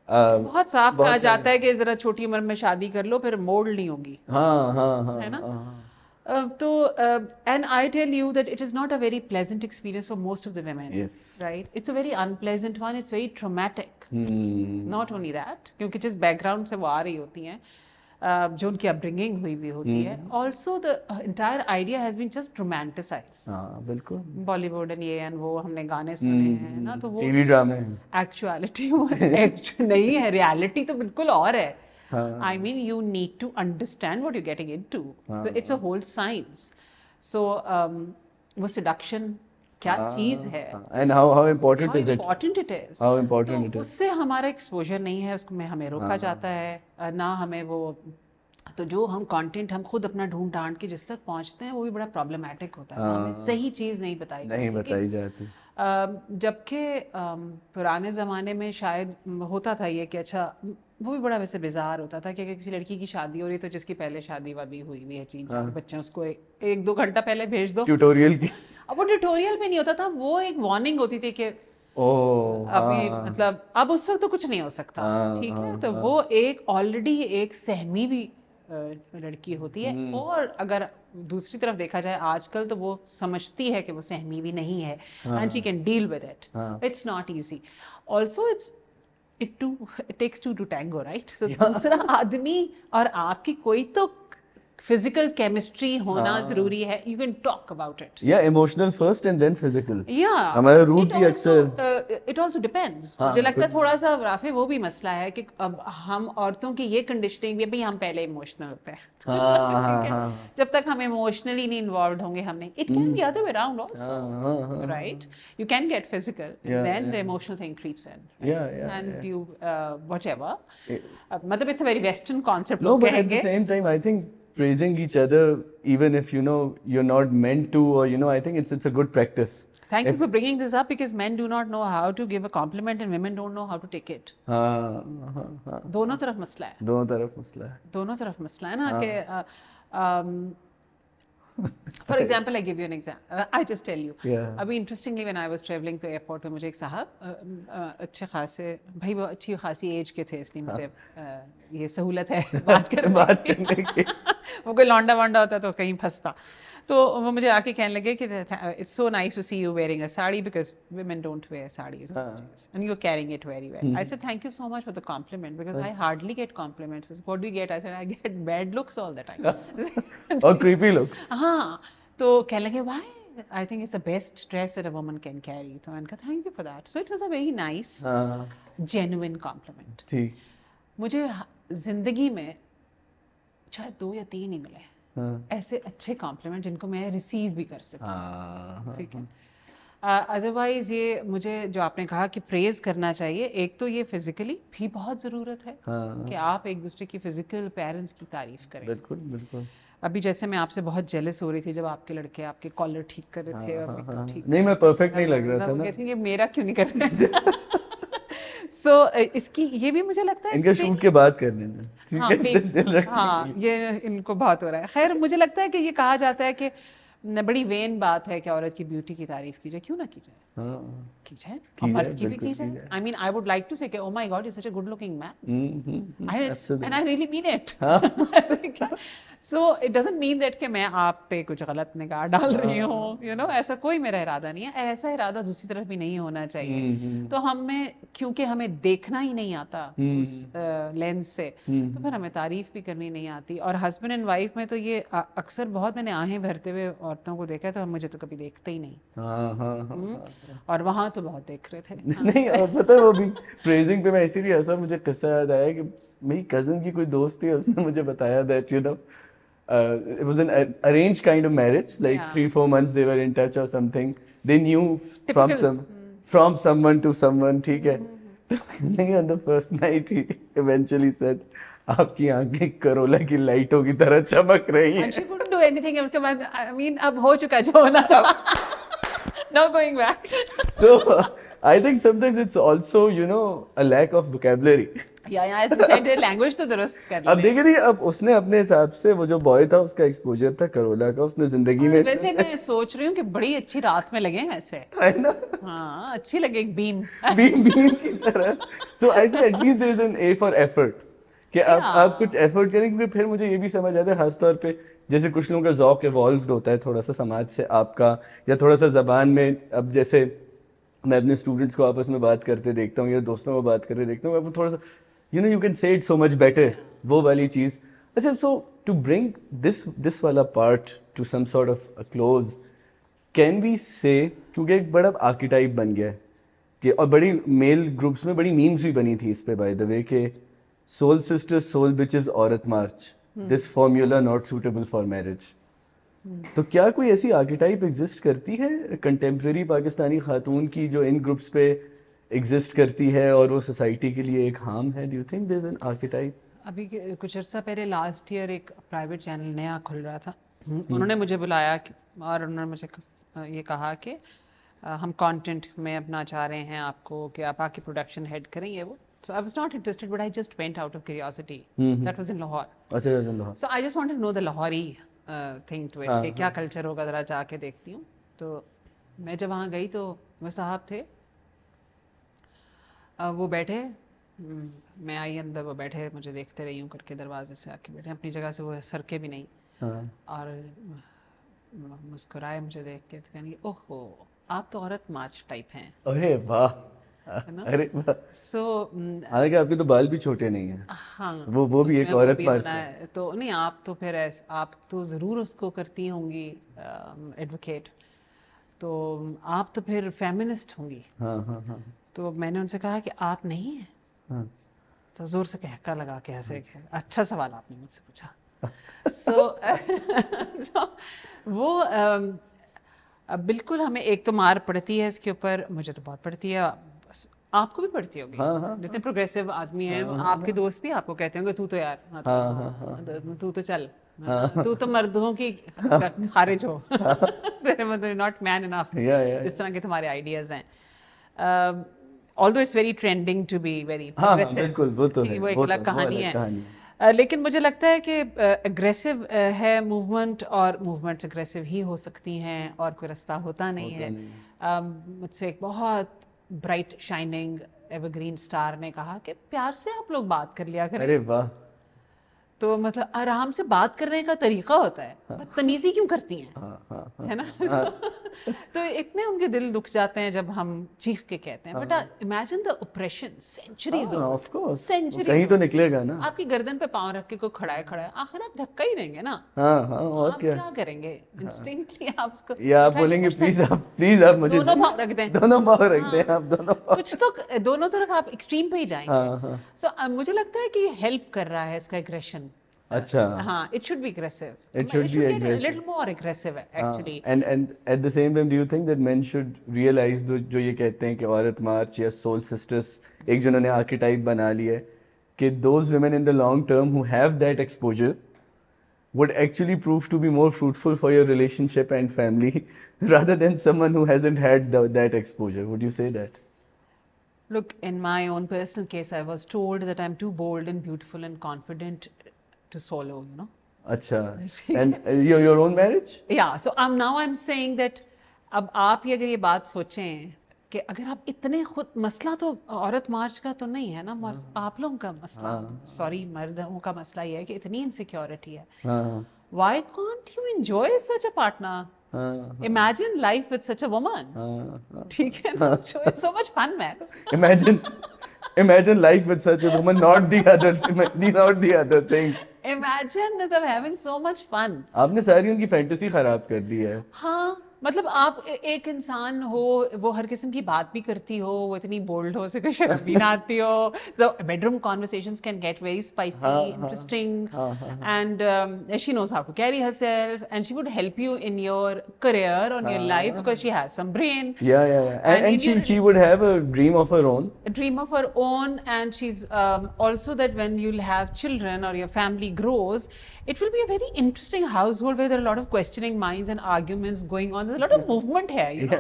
بہت صاف کہا جاتا ہے کہ ذرا چھوٹی عمر میں شادی کر لو, پھر مولڈ نہیں ہوگی. ہاں ہے نا. تو and I tell you that it is not a very pleasant experience for most of the women. Yes. Right? It's a very unpleasant one. It's very traumatic. Not only that, کیونکہ جس back ground سے وہ آ رہی ہوتی ہیں, جو ان کی upbringing ہوئی ہوتی ہے, also the entire idea has been just romanticized. بالکل. بالی ووڈ and یہ and وہ ہم نے گانے سنے ہیں نا, تو وہ ٹی وی ڈرامے ایکچوالٹی نہیں ہے, ریالٹی تو بالکل اور ہے. I mean, you need to understand what you're getting into. So it's a whole science. So وہ seduction کیا چیز ہے and how important is it, important it is. how important it تو is. اس سے ہمارا ایکسپوجر نہیں ہے, اس میں ہمیں روکا جاتا ہے, نہ ہمیں وہ. تو جو ہم کانٹینٹ ہم خود اپنا ڈھونڈ ڈھانڈ کے جس تک پہنچتے ہیں وہ بھی بڑا پرابلمٹک ہوتا ہے. ہمیں صحیح چیز نہیں بتائی جاتی. جبکہ پرانے زمانے میں شاید ہوتا تھا یہ کہ اچھا وہ بھی بڑا ویسے بیزار ہوتا تھا کہ اگر کسی لڑکی کی شادی ہو رہی تو جس کی پہلے شادی وادی ہوئی ہے 3-4 بچے, اس کو 1-2 گھنٹہ پہلے بھیج دو ٹیوٹوریل کی. اب وہ ٹیوٹوریل میں نہیں ہوتا تھا, وہ ایک وارننگ ہوتی تھی کہ ابھی مطلب اب اس وقت تو کچھ نہیں ہو سکتا, ٹھیک ہے. تو وہ ایک آلریڈی ایک سہمی بھی لڑکی ہوتی ہے, اور اگر دوسری طرف دیکھا جائے آج کل تو وہ سمجھتی ہے کہ وہ سہمی بھی نہیں ہے, and she can deal with it. It's not easy. Also it takes two to tango, right? So دوسرا آدمی اور آپ کی کوئی تو physical chemistry ہونا ضروری ہے. You can talk about it. Yeah, emotional first and then physical. Yeah. ہمارا روٹ بھی اکثر it also depends. مجھے لگتا ہے تھوڑا سا رافع وہ بھی مسئلہ ہے کہ اب ہم عورتوں کی یہ کنڈیشننگ بھی بھائی ہم پہلے ایموشنل ہوتے ہیں, جب تک ہم ایموشنلی نہیں انوالوڈ ہوں گے ہم نہیں. It can be other way around also, right? You can get physical, then the emotional thing creeps in. And you whatever. مطلب it's a very Western concept. No, but at the same time I think praising each other even if you know you're not meant to, or you know, I think it's a good practice. Thank you for bringing this up, because men do not know how to give a compliment and women don't know how to take it. دونوں طرف مسئلہ ہے. دونوں طرف مسئلہ ہے نا کہ for example, I give you an example. I just tell you. ابھی interestingly when I was traveling to airport پہ مجھے ایک صاحب اچھے خاصے, بھائی وہ اچھی خاصی ایج کے تھے, اس لیے مجھے یہ سہولت ہے بات کرنے کی. وہ کوئی لانڈا وانڈا ہوتا تو کہیں پھنستا. تو وہ مجھے آ کے کہنے لگے کہ it's so nice to see you wearing a sari, because women don't wear sarees these days and you're carrying it very well. I said thank you so much for the compliment, because I hardly get compliments. What do you get? I said I get bad looks all the time. Or creepy looks. ہاں. تو کہنے لگے why? I think it's the best dress that a woman can carry. تو میں نے کہا thank you for that. So it was a very nice genuine compliment. مجھے زندگی میں شاید 2 یا 3 ہی ملے ایسے اچھے کمپلیمنٹ جن کو میں ریسیو بھی کر سکوں, ٹھیک ہے. ادروائز یہ مجھے جو آپ نے کہا کہ پریز کرنا چاہیے, ایک تو یہ فزیکلی بھی بہت ضرورت ہے کہ آپ ایک دوسرے کی فزیکل اپیرنس کی تعریف کریں. بالکل بالکل. ابھی جیسے میں آپ سے بہت جیلس ہو رہی تھی جب آپ کے لڑکے آپ کے کالر ٹھیک کر رہے تھے, نہیں میں پرفیکٹ نہیں لگ رہا تھا نا, کہتی ہیں میرا کیوں نہیں کر رہے. سو اس کی یہ بھی مجھے لگتا ہے ان کا شوٹ کے بعد کر دینا. ہاں یہ ان کو بہت ہو رہا ہے. خیر مجھے لگتا ہے کہ یہ کہا جاتا ہے کہ بڑی وین بات ہے کہ عورت کی بیوٹی کی تعریف کی جائے. کیوں نہ کی جائے, کی جائے, اور مرد کی بھی کی جائے. I mean I would like to say کہ oh my God you're such a good looking man, and I really mean it. So it doesn't mean that کہ میں آپ پہ کچھ غلط نگاہ ڈال رہی ہوں, you know, ایسا کوئی میرا ارادہ نہیں ہے. ایسا ارادہ دوسری طرف بھی نہیں ہونا چاہیے. تو ہمیں کیونکہ ہمیں دیکھنا ہی نہیں آتا اس لینس سے, تو پھر ہمیں تعریف بھی کرنی نہیں آتی. اور ہسبینڈ اینڈ وائف میں تو یہ اکثر بہت میں نے آہیں بھرتے ہوئے عورتوں کو دیکھا تو مجھے تو کبھی دیکھتے ہی نہیں, اور وہاں تو بہت دیکھ رہے تھے. نہیں, اور پتہ ہے وہ بھی پریزنگ پہ میں اسی لیے ایسا, مجھے قصہ یاد آیا کہ میری کزن کی کوئی دوست تھی, اس نے مجھے بتایا that you know it was an arranged kind of marriage, like 3-4 months they were in touch or something, they knew from someone to someone, ٹھیک ہے. On the first night he eventually said آپ کی آنکھیں کرولا کی لائٹوں کی طرح چمک رہی ہیں. she couldn't do anything. اس کے بعد I mean اب ہو چکا جو ہونا تھا, no going back. So I think sometimes it's also you know a lack of vocabulary. Language تو درست کر. اب دیکھیے اب اس نے اپنے حساب سے, وہ جو بوائے تھا اس کا ایکسپوجر تھا کرولا کا, اس نے زندگی میں. ویسے میں سوچ رہی ہوں کہ بڑی اچھی رات میں لگے ویسے, ہاں اچھی لگے, ایک بیم کی طرح. So I say at least there is an A for effort, کہ آپ کچھ ایفرٹ کریں. کیونکہ پھر مجھے یہ بھی سمجھ آتا ہے خاص طور پہ جیسے کچھ لوگوں کا ذوق ایوالوڈ ہوتا ہے تھوڑا سا سماج سے آپ کا, یا تھوڑا سا زبان میں. اب جیسے میں اپنے اسٹوڈنٹس کو آپس میں بات کرتے دیکھتا ہوں یا دوستوں کو بات کرتے دیکھتا ہوں, وہ تھوڑا سا you know you can say it so much better, وہ والی چیز. اچھا, so to bring this والا part to some sort of a close, can we say, کیونکہ ایک بڑا آرکیٹائپ بن گیا ہے کہ, اور بڑی میل گروپس میں بڑی میمز بھی بنی تھی اس پہ بائی دا وے, کہ سول سسٹر سول بچز عورت March, this formula not suitable for marriage. تو کیا کوئی ایسی آرکیٹائپ ایگزسٹ کرتی ہے کنٹمپریری پاکستانی خاتون کی جو ان گروپس پہ ایگزسٹ کرتی ہے اور وہ سوسائٹی کے لیے ایک ہارم ہے؟ Do you think there is N archetype? ابھی کچھ عرصہ پہلے لاسٹ ایئر ایک پرائیویٹ چینل نیا کھل رہا تھا, انہوں نے مجھے بلایا اور انہوں نے مجھے یہ کہا کہ ہم کانٹینٹ میں اپنا چاہ رہے ہیں آپ کو کہ آپ آ کے پروڈکشن ہیڈ کریں یہ وہ. So I was not interested, but I just went out of curiosity. That was in Lahore. اچھا Lahore. So I just wanted to know the Lahori thing to it, کہ کیا کلچر ہوگا, ذرا جا کے دیکھتی ہوں. تو میں جب وہاں گئی تو وہ صاحب تھے, وہ بیٹھے, میں آئی اندر, وہ بیٹھے, مجھے دیکھتے رہی ہوں کر کے, دروازے سے آ کے بیٹھے اپنی جگہ سے, وہ سرکے بھی نہیں, اور مسکرائے مجھے دیکھ کے, تو کہنے اوہ ہو آپ تو عورت مارچ ٹائپ ہیں. ارے واہ, ارے واہ. سو حالانکہ آپ کے تو بال بھی چھوٹے نہیں ہیں. ہاں وہ بھی ایک عورت مارچ ہے. تو نہیں, آپ تو پھر آپ تو ضرور اس کو کرتی ہوں گی ایڈوکیٹ, تو آپ تو پھر فیمنسٹ ہوں گی. تو میں نے ان سے کہا کہ آپ نہیں ہیں, تو زور سے کہکا لگا کے ہنسے کہ اچھا سوال آپ نے مجھ سے پوچھا. سو وہ بالکل ہمیں ایک تو مار پڑتی ہے اس کے اوپر, مجھے تو بہت پڑتی ہے, آپ کو بھی پڑتی ہوگی. جتنے پروگریسو آدمی ہیں, آپ کے دوست بھی آپ کو کہتے ہوں گے تو تو یار تو تو چل, تو تو مردوں کی خارج ہو, ناٹ مین انف, جس طرح کے تمہارے آئیڈیاز ہیں. although it's very trending to be very progressive, بالکل وہ تو ہے, وہ ایک الگ کہانی ہے. لیکن مجھے لگتا ہے کہ اگریسو ہے موومنٹ, اور موومنٹس اگریسو ہی ہو سکتی ہیں, اور کوئی رستہ ہوتا نہیں ہے. مجھ سے ایک بہت bright shining ever green star نے کہا کہ پیار سے آپ لوگ بات کر لیا کریں. ارے واہ. تو مطلب آرام سے بات کرنے کا طریقہ ہوتا ہے, بدتمیزی کیوں کرتی ہیں, ہے نا. تو اتنے ان کے دل دکھ جاتے ہیں جب ہم چیخ کے کہتے ہیں. But imagine the oppression centuries, کہیں تو نکلے گا نا. آپ کی گردن پہ پاؤں رکھ کے کوئی کھڑا ہے, آخر آپ دھکا ہی دیں گے نا. اور کیا کریں گے انسٹنکٹلی, آپ اس کو یا آپ بولیں گے پلیز آپ مجھے دونوں پاؤں رکھ دیں, دونوں پاؤں رکھ دیں آپ, دونوں کچھ تو دونوں طرف آپ ایکسٹریم پہ ہی جائیں گے. سو مجھے لگتا ہے کہ یہ ہیلپ کر رہا ہے اس کا ایگریشن. اچھا, ہاں, it should be aggressive. It should be get aggressive. a little more aggressive actually. And at the same time, do you think that men should realize جو یہ کہتے ہیں کہ عورت مارچ یا سول سسٹرس ایک جنہوں نے آرکیٹائپ بنا لی ہے, کہ those women in the long term who have that exposure would actually prove to be more fruitful for your relationship and family rather than someone who hasn't had that exposure? Would you say that? Look, in my own personal case, I was told that I'm too bold and beautiful and confident to solo, you know. Acha. And your own marriage? Yeah, so now I'm saying that اب آپ یہ اگر یہ بات سوچیں کہ اگر آپ اتنے خود, مسئلہ تو عورت مارچ کا تو نہیں ہے نا, آپ لوگوں کا مسئلہ, سوری مردوں کا مسئلہ یہ ہے کہ اتنی انسیکیورٹی ہے. Why can't you enjoy such a partner? Imagine life with such a woman. ٹھیک ہے نا, it's so much fun, man. Imagine life with such a woman, not the other thing. Imagine having so much fun. آپ نے ساری ان کی fantasy خراب کر دی ہے. ہاں, مطلب آپ ایک انسان ہو, وہ ہر قسم کی بات بھی کرتی ہو, وہ اتنی بولڈ ہو, اسے کوئی شرم بھی نہ آتی ہو. So bedroom conversations can get very spicy, interesting, and she knows how to carry herself, and she would help you in your career, on your life, because she has some brain. Yeah. And she would have a dream of her own. A dream of her own, and she's also that when you'll have children or your family grows, it will be a very interesting household where there are a lot of questioning minds and arguments going on. There's a lot of movement here, you know.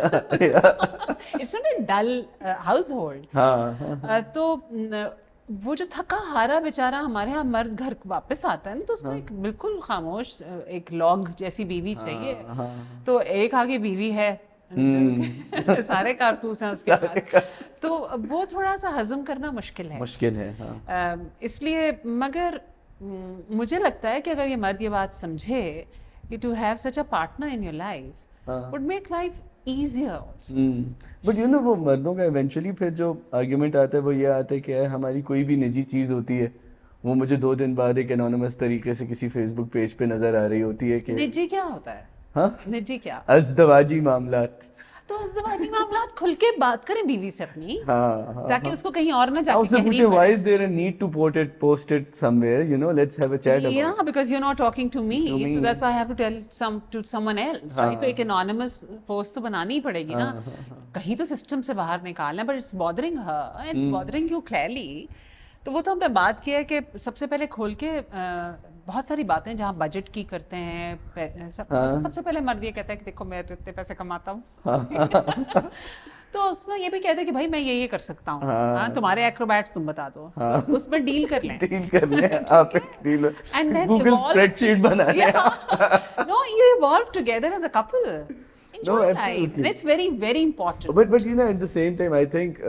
It's not a dull household. تو وہ جو تھکا ہارا بیچارہ ہمارے یہاں مرد گھر واپس آتا ہے نا, تو اس کو ایک بالکل خاموش ایک لاگ جیسی بیوی چاہیے. تو ایک آگے بیوی ہے, سارے کارتوس ہیں اس کے بعد, تو وہ تھوڑا سا ہضم کرنا مشکل ہے. اس لیے مگر مجھے لگتا ہے کہ اگر یہ مرد یہ بات سمجھے کہ to have such a partner in your life would make life easier also. But you know وہ مردوں کا ایونچولی پھر جو آرگیومنٹ آتا ہے وہ یہ آتا ہے کہ ہماری کوئی بھی نجی چیز ہوتی ہے, وہ مجھے 2 دن بعد ایک انونیمس طریقے سے کسی فیس بک پیج پہ نظر آ رہی ہوتی ہے کہ نجی کیا ہوتا ہے, نجی کیا, ازدواجی معاملات. تو ازدواجی معاملات کھل کے بات کریں بیوی سے اپنی, تاکہ اس کو کہیں اور نہ جا کے کہنی پڑے. Why is there a need to post it somewhere? You know, let's have a chat about it. Yeah, because you're not talking to me, so that's why I have to tell to someone else, right? تو ایک anonymous post تو بنانی ہی پڑے گی نا, کہیں تو system سے باہر نکالنا. But it's bothering her, it's bothering you clearly. تو وہ تو ہم نے بات کیا ہے کہ سب سے پہلے کھول کے بہت ساری باتیں جہاں بجٹ کی کرتے ہیں, سب سے پہلے مرد یہ کہتا ہے کہ دیکھو میں تو اتنے پیسے کماتا ہوں, تو اس میں یہ بھی کہتے ہیں کہ بھائی میں یہ کر سکتا ہوں, ہاں تمہارے ایکروبیٹس تم بتا دو, اس میں ڈیل کر لیں, ڈیل کر لیں آپ, ڈیل گوگل اسپریڈ شیٹ بنا لیں. No, you evolve together as a couple. Enjoy life. And it's very, very important. But you know, at the same time, I think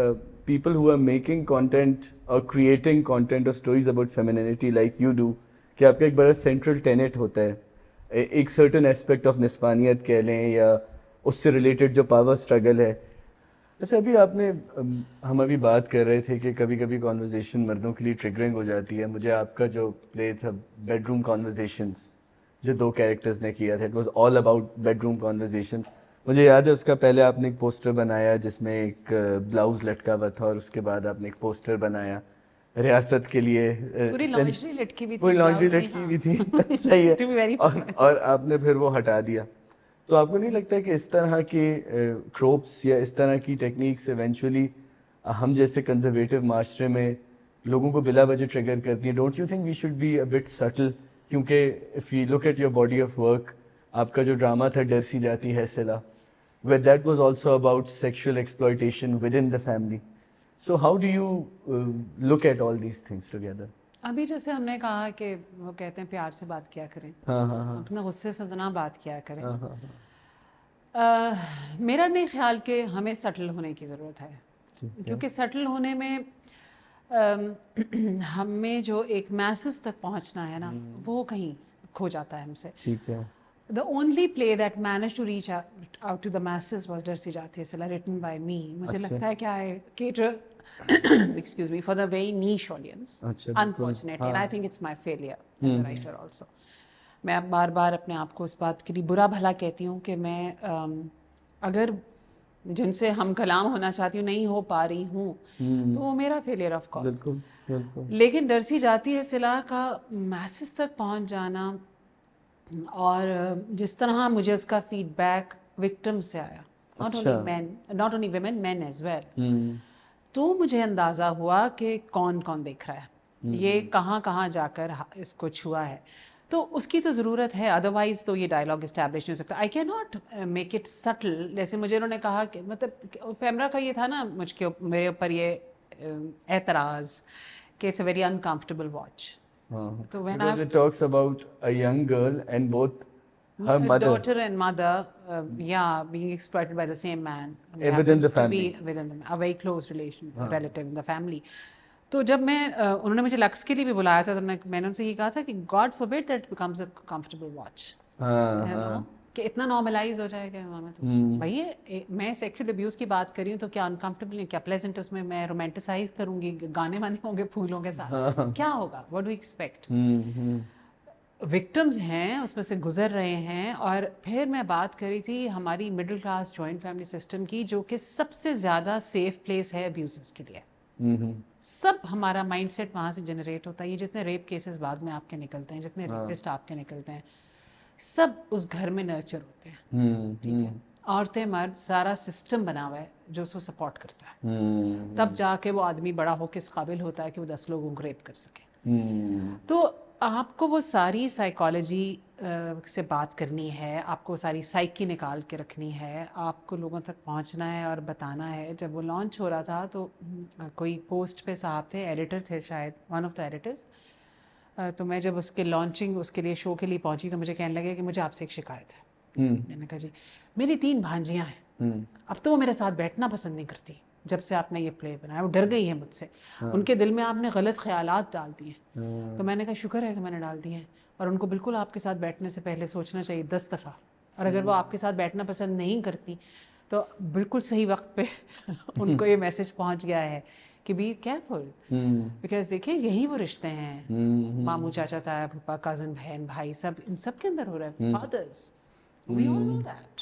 people who are making content or creating content or stories about femininity like you do, کہ آپ کا ایک بڑا central tent ہوتا ہے, ایک certain aspect of نسوانیت کہہ لیں یا اس سے ریلیٹڈ جو پاور اسٹرگل ہے. اچھا, ابھی آپ نے, ہم ابھی بات کر رہے تھے کہ کبھی کبھی کانورزیشن مردوں کے لیے ٹریگرنگ ہو جاتی ہے. مجھے آپ کا جو پلے تھا بیڈ روم کانورزیشنس, جو 2 کیریکٹرز نے کیا تھا, it was all about bedroom conversations. مجھے یاد ہے اس کا پہلے آپ نے ایک پوسٹر بنایا جس میں ایک بلاؤز لٹکا ہوا تھا, اور اس کے بعد آپ نے ایک پوسٹر بنایا ریاست کے لیے, پوری لانڈری لٹکی ہوئی تھی. صحیح ہے, اور آپ نے پھر وہ ہٹا دیا. تو آپ کو نہیں لگتا ہے کہ اس طرح کے ٹروپس یا اس طرح کی ٹیکنیکس ایونچولی ہم جیسے کنزرویٹو معاشرے میں لوگوں کو بلا وجہ ٹریگر کرتی ہیں؟ Don't you think we should be a bit still? کیونکہ if you look at your body of work, آپ کا جو ڈرامہ تھا ڈرسی جاتی ہے صلا, where that was also about sexual exploitation within the family. So how do you look at all these things together? ابھی جیسے ہم نے کہا کہ وہ کہتے ہیں پیار سے بات کیا کریں, اپنا غصے سے اتنا بات کیا کریں. میرا نہیں خیال کہ ہمیں سٹل ہونے کی ضرورت ہے, کیونکہ سٹل ہونے میں ہمیں جو ایک میسز تک پہنچنا ہے نا, وہ کہیں کھو جاتا ہے ہم سے. ٹھیک ہے. The only play that managed to reach out to the masses was Darsi Jati Hai Sila, written by me. مجھے لگتا ہے کہ I cater excuse me for the very niche audience, unfortunately, and I think it's my failure as a writer also. میں بار بار اپنے آپ کو اس بات کے لیے برا بھلا کہتی ہوں کہ میں اگر جن سے ہم کلام ہونا چاہتی ہوں نہیں ہو پا رہی ہوں, تو وہ میرا فیلئر آف کورس. لیکن ڈرسی جاتی ہے صلا کا میسز تک پہنچ جانا, اور جس طرح مجھے اس کا فیڈ بیک وکٹم سے آیا, not only women, men as well, تو مجھے اندازہ ہوا کہ کون کون دیکھ رہا ہے, یہ کہاں کہاں جا کر اس کو چھوا ہے. تو اس کی تو ضرورت ہے, ادروائز تو یہ ڈائلاگ اسٹیبلش نہیں ہو سکتا. I can not make it still. جیسے مجھے انہوں نے کہا کہ مطلب پیمرا کا یہ تھا نا میرے اوپر یہ اعتراض کہ it's a very uncomfortable watch. Because it talks about a young girl and both her mother, daughter and mother, being exploited by the same man within the family, within a very close relation, relative in the family. تو جب میں انہوں نے مجھے looks کے لیے بھی بلایا تھا, تو میں نے ان سے یہ کہا تھا کہ God forbid that becomes a comfortable watch, کہ اتنا نارملائز ہو جائے گا. بھائی میں سیکشل ابیوز کی بات کر رہی ہوں تو کیا انکمفرٹیبل ہے, کیا پلیزنٹ اس میں رومانٹیسائز کروں گی, گانے وانے ہوں گے پھولوں کے ساتھ, کیا ہوگا, واٹ ڈو ایکسپیکٹ. وکٹمز ہیں, اس میں سے گزر رہے ہیں. اور پھر میں بات کر رہی تھی ہماری middle class joint family system کی, جو کہ سب سے زیادہ سیف پلیس ہے ابیوزز کے لیے. سب ہمارا مائنڈ سیٹ وہاں سے جنریٹ ہوتا ہے. یہ جتنے ریپ کیسز بعد میں آپ کے نکلتے ہیں, جتنے ریپسٹ آپ کے نکلتے ہیں, سب اس گھر میں نرچر ہوتے ہیں. ٹھیک ہے, عورتیں مرد سارا سسٹم بنا ہوا ہے جو اس کو سپورٹ کرتا ہے. تب جا کے وہ آدمی بڑا ہو کے اس قابل ہوتا ہے کہ وہ 10 لوگوں کو ریپ کر سکے. تو آپ کو وہ ساری سائیکالوجی سے بات کرنی ہے, آپ کو ساری سائیکی نکال کے رکھنی ہے, آپ کو لوگوں تک پہنچنا ہے اور بتانا ہے. جب وہ لانچ ہو رہا تھا تو کوئی پوسٹ پہ صاحب تھے, ایڈیٹر تھے شاید, ون آف دا ایڈیٹرز. تو میں جب اس کے لانچنگ اس کے لیے شو کے لیے پہنچی تو مجھے کہنے لگے کہ مجھے آپ سے ایک شکایت ہے. میں نے کہا جی. میری 3 بھانجیاں ہیں, اب تو وہ میرے ساتھ بیٹھنا پسند نہیں کرتی جب سے آپ نے یہ پلے بنایا. وہ ڈر گئی ہیں مجھ سے, ان کے دل میں آپ نے غلط خیالات ڈال دیے. تو میں نے کہا شکر ہے کہ میں نے ڈال دیے ہیں, اور ان کو بالکل آپ کے ساتھ بیٹھنے سے پہلے سوچنا چاہیے 10 دفعہ. اور اگر وہ آپ کے ساتھ بیٹھنا پسند نہیں کرتی تو بالکل صحیح وقت پہ ان کو یہ میسج پہنچ گیا ہے کہ بی کیئرفل, بیکاز دیکھیں یہی وہ رشتے ہیں, ماموں چاچا تایا پھوپھا کزن بہن بھائی, سب ان سب کے اندر ہو رہا ہے. Fathers We all know that.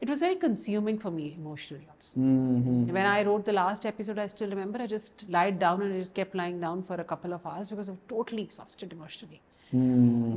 it was very consuming for me emotionally also. When I wrote the last episode, I still remember I just lied down and I just kept lying down for a couple of hours because I was totally exhausted emotionally.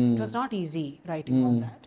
It was not easy writing all that.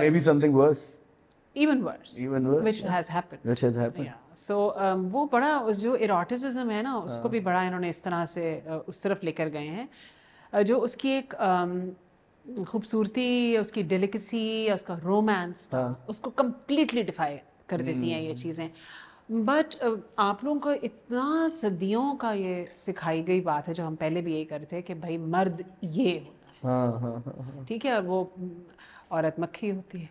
maybe something worse. even worse, which has happened. Yeah. So وہ بڑا جو eroticism ہے نا اس کو بھی بڑا انہوں نے اس طرح سے اس طرف لے کر گئے ہیں جو اس کی ایک خوبصورتی, اس کی ڈیلیکسی, اس کا رومانس تھا, اس کو کمپلیٹلی ڈیفائی کر دیتی ہیں یہ چیزیں. بٹ آپ لوگوں کو اتنا صدیوں کا یہ سکھائی گئی بات ہے جو ہم پہلے بھی یہی کرتے ہیں کہ بھائی مرد یہ ہوتا ہے, ٹھیک ہے, وہ عورت مکھی ہوتی ہے.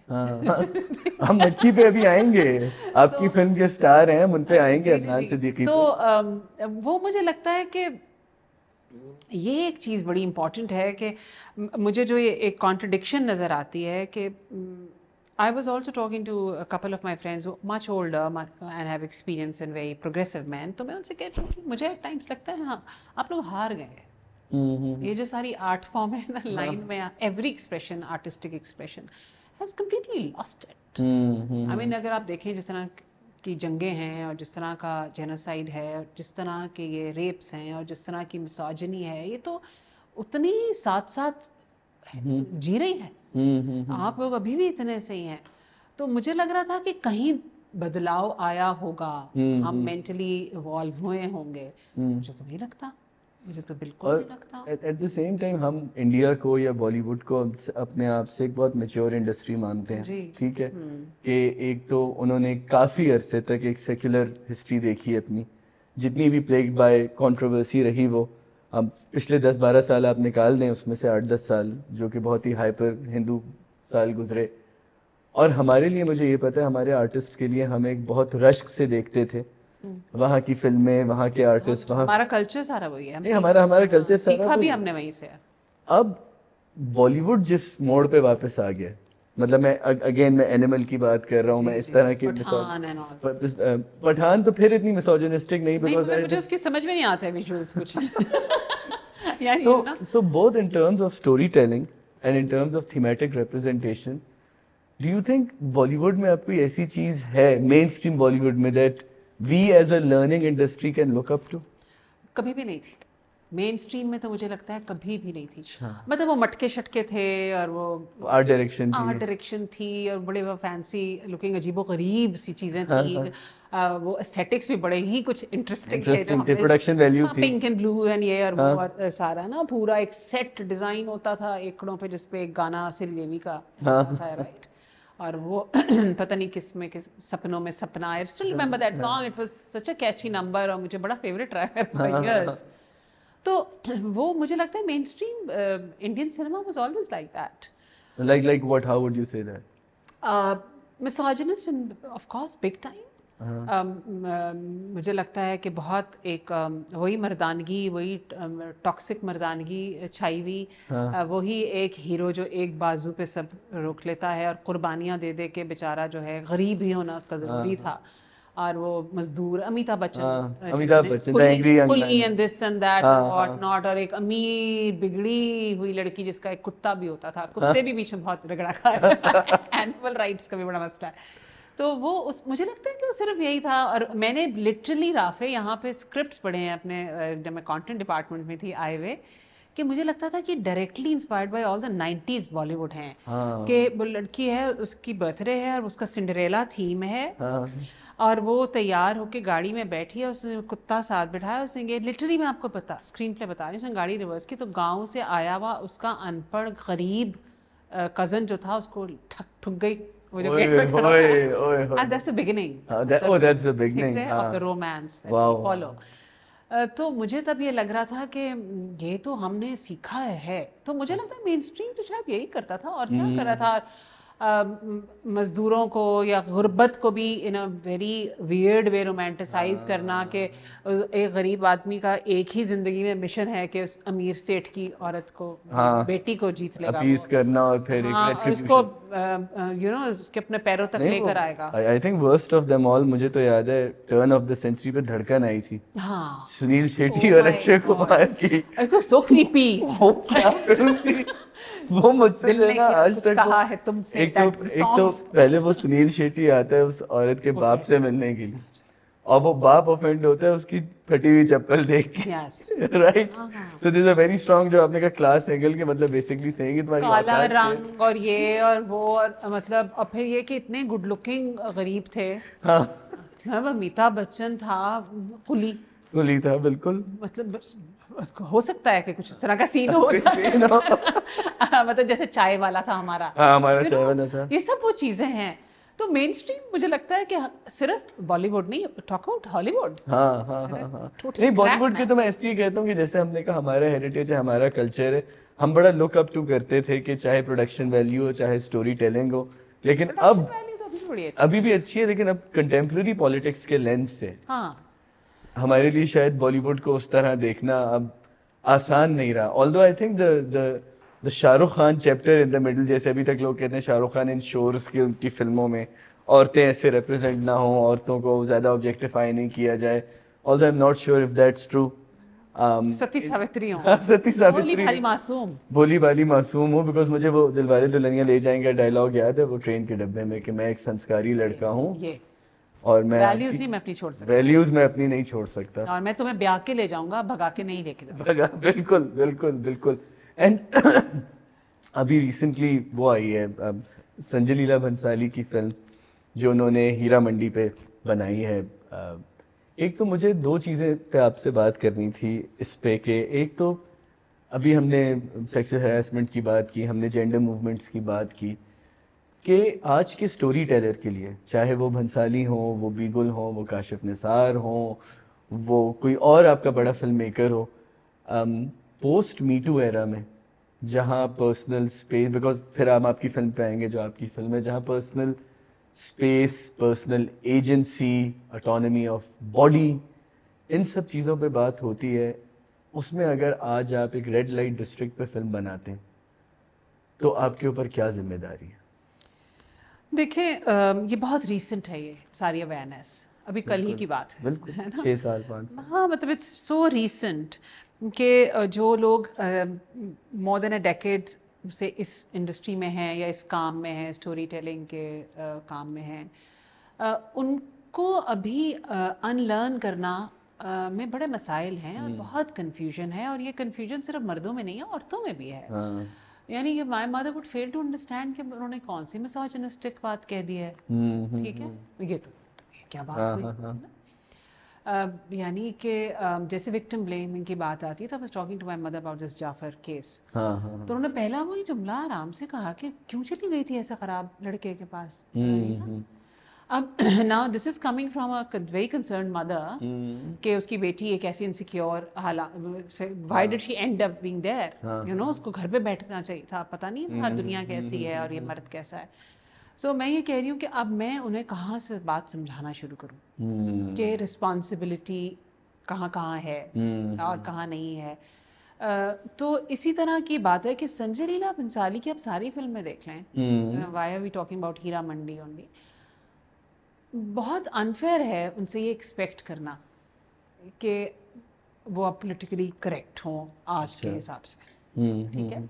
ہم مکھی پہ ابھی آئیں گے, آپ کی فلم کے سٹار ہیں, ہم ان پہ آئیں گے عدنان صدیقی. تو وہ مجھے لگتا ہے کہ یہ ایک چیز بڑی امپورٹنٹ ہے کہ مجھے جو یہ ایک کانٹرڈکشن نظر آتی ہے کہ I was also talking to a couple of my friends who are much older and have experience in very progressive men. تو میں ان سے کہتی ہوں کہ مجھے at times لگتا ہے ہاں آپ لوگ ہار گئے ہیں. یہ جو ساری آرٹ فارم ہے نا لائن میں, every expression, artistic expression has completely lost it. I mean اگر آپ دیکھیں جس طرح کی جنگیں ہیں اور جس طرح کا جینوسائڈ ہے اور جس طرح کے یہ ریپس ہیں اور جس طرح کی مسوجنی ہے, یہ تو اتنی ساتھ ساتھ جی رہی ہے. آپ لوگ ابھی بھی اتنے سے ہی ہیں. تو مجھے لگ رہا تھا کہ کہیں بدلاؤ آیا ہوگا, ہم مینٹلی ایوالو ہوئے ہوں گے. مجھے تو نہیں لگتا, مجھے تو بالکل نہیں لگتا. ایٹ دا سیم ٹائم ہم انڈیا کو یا بالی ووڈ کو اپنے آپ سے ایک بہت میچور انڈسٹری مانتے ہیں, ٹھیک ہے, کہ ایک تو انہوں نے کافی عرصے تک ایک سیکولر ہسٹری دیکھی ہے اپنی, جتنی بھی پلیگڈ بائی کنٹروورسی رہی وہ. اب پچھلے 10-12 سال آپ نکال دیں, اس میں سے 8-10 سال جو کہ بہت ہی ہائپر ہندو سال گزرے. اور ہمارے لیے مجھے یہ پتہ ہے ہمارے آرٹسٹ کے لیے ہم ایک بہت رشک سے دیکھتے تھے وہاں کی فلمیں, وہاں کے آرٹسٹ, وہاں ہمارا کلچر سارا وہی ہے, ہمارا کلچر سیکھا بھی ہم نے وہیں سے. اب بالی ووڈ جس موڑ پہ واپس آ گیا, مطلب میں اگین میں اینیمل کی بات کر رہا ہوں, میں اس طرح کی پٹھان تو پھر اتنی میسوجنسٹک نہیں, بیکاز مجھے اس کی سمجھ میں نہیں آتا ہے ویژوئلز کچھ. So both in terms of storytelling and in terms of thematic representation, do you think Bollywood میں اب کوئی ایسی چیز ہے مین اسٹریم Bollywood میں that we as a learning industry can look up to? کبھی بھی نہیں تھی مین اسٹریم میں, تو مجھے لگتا ہے کبھی بھی نہیں تھی. مطلب وہ مٹکے شٹکے تھے اور وہ آرٹ ڈائریکشن تھی اور بڑے وہ فینسی لکنگ عجیب و غریب سی چیزیں تھیں. وہ اسٹیٹکس بھی بڑے ہی کچھ انٹرسٹنگ تھے, پروڈکشن ویلیو تھی, پنک اینڈ بلو اینڈ یہ اور وہ اور سارا نا پورا ایک سیٹ ڈیزائن ہوتا تھا ایکڑوں پہ جس پہ ایک گانا سریدیوی کا تھا, رائٹ. اور وہ پتہ نہیں کس میں کس سپنوں میں سپنا, I still remember that song, it was such a catchy number اور مجھے بڑا فیوریٹ رہا ہے for years. تو وہ مجھے لگتا ہے mainstream Indian cinema was always like that. Like what, how would you say that? Misogynist and of course big time. مجھے لگتا ہے کہ بہت ایک وہی مردانگی, وہی ٹاکسک مردانگی چھائی ہوئی, وہی ایک ہیرو جو ایک بازو پہ سب روک لیتا ہے اور قربانیاں دے دے کے بیچارہ جو ہے غریب ہی ہونا اس کا ضروری تھا. اور وہ مزدور امیتابھ بچن کلی and this and that what not, اور ایک امیر بگڑی ہوئی لڑکی جس کا ایک کتا بھی ہوتا تھا, کتے بھی بیچ میں بہت رگڑا کھایا, اینیمل رائٹس کا بھی بڑا مسئلہ ہے. تو وہ مجھے لگتا ہے کہ وہ صرف یہی تھا. اور میں نے لٹرلی رافع یہاں پہ اسکرپٹس پڑھے ہیں اپنے جب میں کانٹینٹ ڈپارٹمنٹ میں تھی آئے ہوئے, کہ مجھے لگتا تھا کہ directly inspired by all the 90s Bollywood ہیں. کہ وہ لڑکی ہے, اس کی برتھ ڈے ہے اور اس کا سنڈریلا تھیم ہے, اور وہ تیار ہو کے گاڑی میں بیٹھی ہے, اس نے کتا ساتھ بٹھایا, اس نے لٹرلی میں آپ کو اسکرین پلے بتا رہی ہوں, اس نے گاڑی ریورس کی تو گاؤں سے آیا ہوا اس کا ان پڑھ غریب کزن جو تھا اس کو ٹھک گئی وہ جو گیٹ پہ کھڑا ہے, and that's the beginning. That's the beginning of the romance that we follow. تو مجھے تب یہ لگ رہا تھا کہ یہ تو ہم نے سیکھا ہے. تو مجھے لگتا ہے مین اسٹریم تو شاید یہی کرتا تھا, اور کیا کر رہا تھا, مزدوروں کو یا غربت کو بھی in a very weird way romanticize کرنا, کہ ایک غریب آدمی کا ایک ہی زندگی میں مشن ہے کہ اس امیر سیٹھ کی عورت کو, بیٹی کو جیت لے گا, اپیز کرنا, اور پھر اس کو اس کے اپنے پیروں تک لے کر آئے گا. I think worst of them all مجھے تو یاد ہے ٹرن آف دا سینچری پہ دھڑکن آئی تھی, سنیل شیٹی اور اکشے کمار کی, سو کریپی. وہ مجھ سے لینا آج تک کہا ہے تم سے. ایک تو پہلے وہ سنیل شیٹی آتا ہے اس عورت کے باپ سے ملنے کے لیے, اور وہ باپ آفینڈ ہوتا ہے اس کی پھٹی ہوئی چپل دیکھ کے, right. So there is a very strong, جو آپ نے کہا کلاس اینگل کے مطلب بیسکلی صحیح کہ تمہاری کالا رنگ اور یہ اور وہ, اور مطلب اور پھر یہ کہ اتنے گڈ لکنگ غریب تھے. ہاں مطلب امیتابھ بچن تھا کلی تھا بالکل. مطلب ہو سکتا ہے کہ کچھ اس طرح کا سین ہو مطلب جیسے چائے والا تھا ہمارا, ہمارا چائے والا تھا. یہ سب وہ چیزیں ہیں. تو مین اسٹریم مجھے لگتا ہے کہ صرف بالی ووڈ نہیں, ٹاک اباؤٹ ہالی ووڈ. ہاں نہیں, بالی ووڈ کے تو میں اس لیے کہتا ہوں کہ جیسے ہم نے کہا ہمارا ہیریٹیج ہے, ہمارا کلچر ہے, ہم بڑا لک اپ ٹو کرتے تھے کہ چاہے پروڈکشن ویلیو ہو چاہے اسٹوری ٹیلنگ ہو. لیکن اب ابھی بھی اچھی ہے, لیکن اب کنٹمپرری پالیٹکس کے لینس سے ہمارے لیے شاید بالی ووڈ کو اس طرح دیکھنا اب آسان نہیں رہا. آلدو I think the Shah Rukh Khan chapter in the middle, جیسے ابھی تک لوگ کہتے ہیں شاہ رخ خان ان شورز کی ان کی فلموں میں عورتیں ایسے ریپرزینٹ نہ ہوں, عورتوں کو زیادہ آبجیکٹیفائی نہیں کیا جائے. Although I am not sure if that's true. Sati Savitri بولی بالی معصوم ہوں, بیکاز مجھے وہ دل والے دلہنیاں لے جائیں گے ڈائلاگ یاد ہے وہ ٹرین کے ڈبے میں کہ میں ایک سنسکاری لڑکا ہوں اور میں ویلیوز میں اپنی نہیں چھوڑ سکتا, اور میں تمہیں بیاہ کے لے جاؤں گا, بھگا کے نہیں لے کے جا سکتا. بالکل بالکل بالکل. اینڈ ابھی ریسنٹلی وہ آئی ہے سنجے لیلا بھنسالی کی فلم جو انہوں نے ہیرا منڈی پہ بنائی ہے. ایک تو مجھے دو چیزیں پہ آپ سے بات کرنی تھی اس پہ, کہ ایک تو ابھی ہم نے سیکشل ہراسمنٹ کی بات کی, ہم نے جینڈر موومنٹس کی بات کی, کہ آج کے اسٹوری ٹیلر کے لیے چاہے وہ بھنسالی ہوں, وہ بیگل ہوں, وہ کاشف نثار ہوں, وہ کوئی اور آپ کا بڑا فلم میکر ہو, پوسٹ میٹو ایرا میں جہاں پرسنل اسپیس, بیکاز پھر ہم آپ کی فلم پہ آئیں گے جو آپ کی فلم ہے, جہاں personal space, personal agency, autonomy of body, ان سب چیزوں پہ بات ہوتی ہے, اس میں اگر آج آپ ایک ریڈ لائٹ ڈسٹرکٹ پہ فلم بناتے ہیں تو آپ کے اوپر کیا ذمہ داری ہے؟ دیکھیں یہ بہت ریسنٹ ہے, یہ ساری اویئرنیس ابھی کل ہی کی بات ہے, بالکل 6 سال 5 سال. ہاں مطلب اٹس سو ریسنٹ کہ جو لوگ مور دین اے ڈیکیڈ سے اس انڈسٹری میں ہیں یا اس کام میں ہیں, اسٹوری ٹیلنگ کے کام میں ہیں, ان کو ابھی ان لرن کرنا میں بڑے مسائل ہیں اور بہت کنفیوژن ہے, اور یہ کنفیوژن صرف مردوں میں نہیں ہے, عورتوں میں بھی ہے. یعنی کہ my mother would feel to understand کہ انہوں نے کون سی مسوجنسٹک بات کہہ دی ہے. ٹھیک ہے, یہ تو کیا بات ہوئی. یعنی کہ جیسے وکٹم بلیمنگ کی بات آتی ہے, تو I was talking to my mother about this Jafar case, تو انہوں نے پہلا وہی جملہ آرام سے کہا کہ کیوں چلی گئی تھی ایسا خراب لڑکے کے پاس. اب now this is coming from a very concerned mother کہ اس کی بیٹی ایک ایسی انسیکیور حالات, why did she end up being there, you know, اس کو گھر پہ بیٹھنا چاہیے تھا, پتہ نہیں ہر دنیا کیسی ہے اور یہ مرد کیسا ہے. سو میں یہ کہہ رہی ہوں کہ اب میں انہیں کہاں سے بات سمجھانا شروع کروں کہ رسپانسبلٹی کہاں کہاں ہے اور کہاں نہیں ہے. تو اسی طرح کی بات ہے کہ سنجے لیلا بھنسالی کی آپ ساری فلمیں دیکھ لیں, why are we talking about Heera Mandi only, بہت انفیئر ہے ان سے یہ ایکسپیکٹ کرنا کہ وہ اب پولیٹیکلی کریکٹ ہوں آج کے حساب سے. ٹھیک ہے,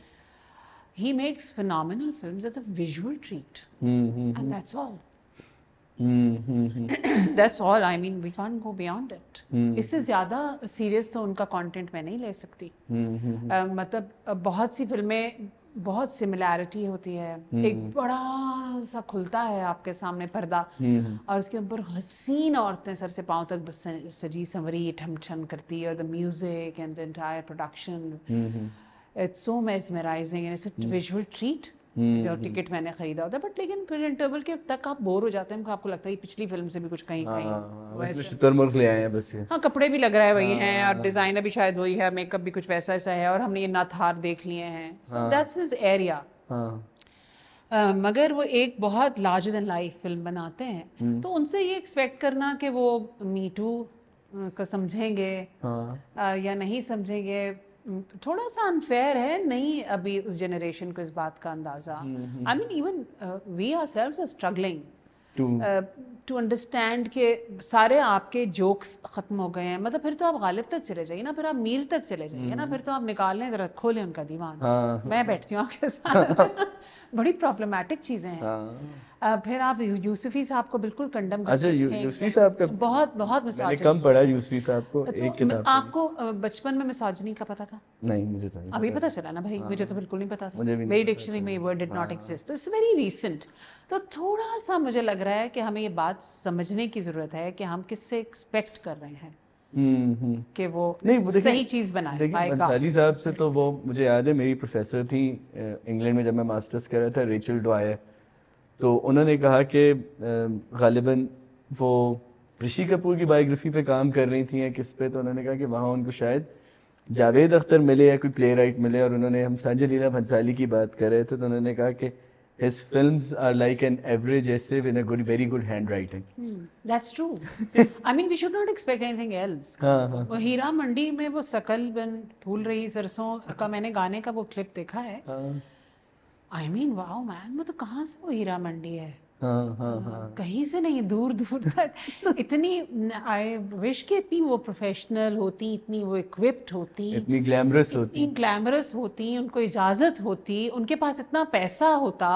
he makes phenomenal films as a visual treat and that's all. That's all. I mean we can't go beyond it. اس سے زیادہ سیریس تو ان کا کانٹینٹ میں نہیں لے سکتی. مطلب بہت سی فلمیں بہت سملیرٹی ہوتی ہے, ایک بڑا سا کھلتا ہے آپ کے سامنے پردہ اور اس کے اوپر حسین عورتیں سر سے پاؤں تک سجی سنوری ٹھم ٹھم کرتی ہے, اور the music and the entire production, it's so mesmerizing and it's a visual treat. جو ٹکٹ میں نے خریدا ہوتا ہے, بٹ لیکن پھر انٹرول کے تک آپ بور ہو جاتے ہیں, آپ کو لگتا ہے یہ پچھلی فلم سے بھی کچھ کہیں ہاں کپڑے بھی لگ رہا ہے وہی ہیں, اور ڈیزائنر بھی شاید وہی ہے, میک اپ بھی کچھ ویسا ایسا ہے, اور ہم نے یہ ناتھ ہار دیکھ لیے ہیں. That's his area. مگر وہ ایک بہت لارجر دین لائف فلم بناتے ہیں, تو ان سے یہ ایکسپیکٹ کرنا کہ وہ می ٹو کو سمجھیں گے یا نہیں سمجھیں گے, تھوڑا سا انفیئر ہے. نہیں ابھی اس جنریشن کو اس بات کا اندازہ, I mean even we are selves are struggling to understand کہ سارے آپ کے جوکس ختم ہو گئے ہیں. مطلب پھر تو آپ غالب تک چلے جائیے نا, پھر آپ میر تک چلے جائیے نا, پھر تو آپ نکال لیں ذرا, کھولیں ان کا دیوان, میں بیٹھتی ہوں آپ کے ساتھ. بڑی پرابلمٹک چیزیں ہیں. پھر آپ یوسفی صاحب کو بالکل کنڈم کرتے اچھا ہیں. یوسفی صاحب کا بہت میں نے مساجنسٹ. کم پڑھا یوسفی صاحب کو ایک تو کتاب. آپ کو بچپن میں مساجنی کا پتہ تھا؟ نہیں مجھے تو ابھی پتہ چلا نا بھائی, مجھے تو بالکل نہیں پتا تھا. مجھے بھی میری ڈکشنری میں یہ word did not exist. It's very recent. تو تھوڑا سا مجھے لگ رہا ہے کہ ہمیں یہ بات سمجھنے کی ضرورت ہے کہ ہم کس سے ایکسپیکٹ کر رہے ہیں کہ وہ صحیح چیز بنائے. دیکھیں بنسالی صاحب سے تو وہ مجھے یاد ہے, میری پروفیسر تھیں انگلینڈ میں جب میں ماسٹرز کر رہا تھا, ریچل ڈوائر. تو انہوں نے کہا کہ غالباً وہ رشی کپور کی بایوگرافی پہ کام کر رہی تھیں یا کس پہ, تو انہوں نے کہا کہ وہاں ان کو شاید جاوید اختر ملے یا کوئی پلے رائٹ ملے, اور انہوں نے, ہم سنجے لیلا بھنسالی کی بات کر رہے تھے, تو انہوں نے کہا کہ his films are like an average essay with a very good handwriting. That's true. I mean, we should not expect anything else. وہ ہیرا منڈی میں وہ سکل بن پھول رہی سرسوں کا میں نے گانے کا وہ کلپ دیکھا ہے. I mean, wow man, وہ تو کہاں سے وہ ہیرا منڈی ہے, کہیں سے نہیں, دور دور تک. اتنی آئی وش کہ اتنی وہ پروفیشنل ہوتی, اتنی وہ اکوپڈ ہوتی, اتنی گلیمرس ہوتی, ان کو اجازت ہوتی, ان کے پاس اتنا پیسہ ہوتا,